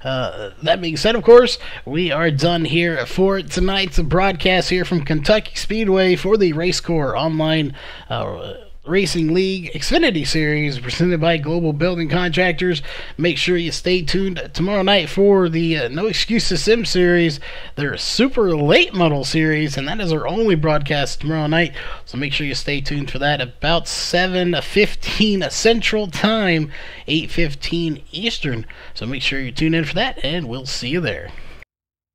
That being said, of course, we are done here for tonight's broadcast here from Kentucky Speedway for the Racecore Online Racing League Xfinity Series presented by Global Building Contractors. Make sure you stay tuned tomorrow night for the No Excuses Sim Series, their Super Late Model Series, and that is our only broadcast tomorrow night. So make sure you stay tuned for that about 7:15 Central Time, 8:15 Eastern. So make sure you tune in for that, and we'll see you there.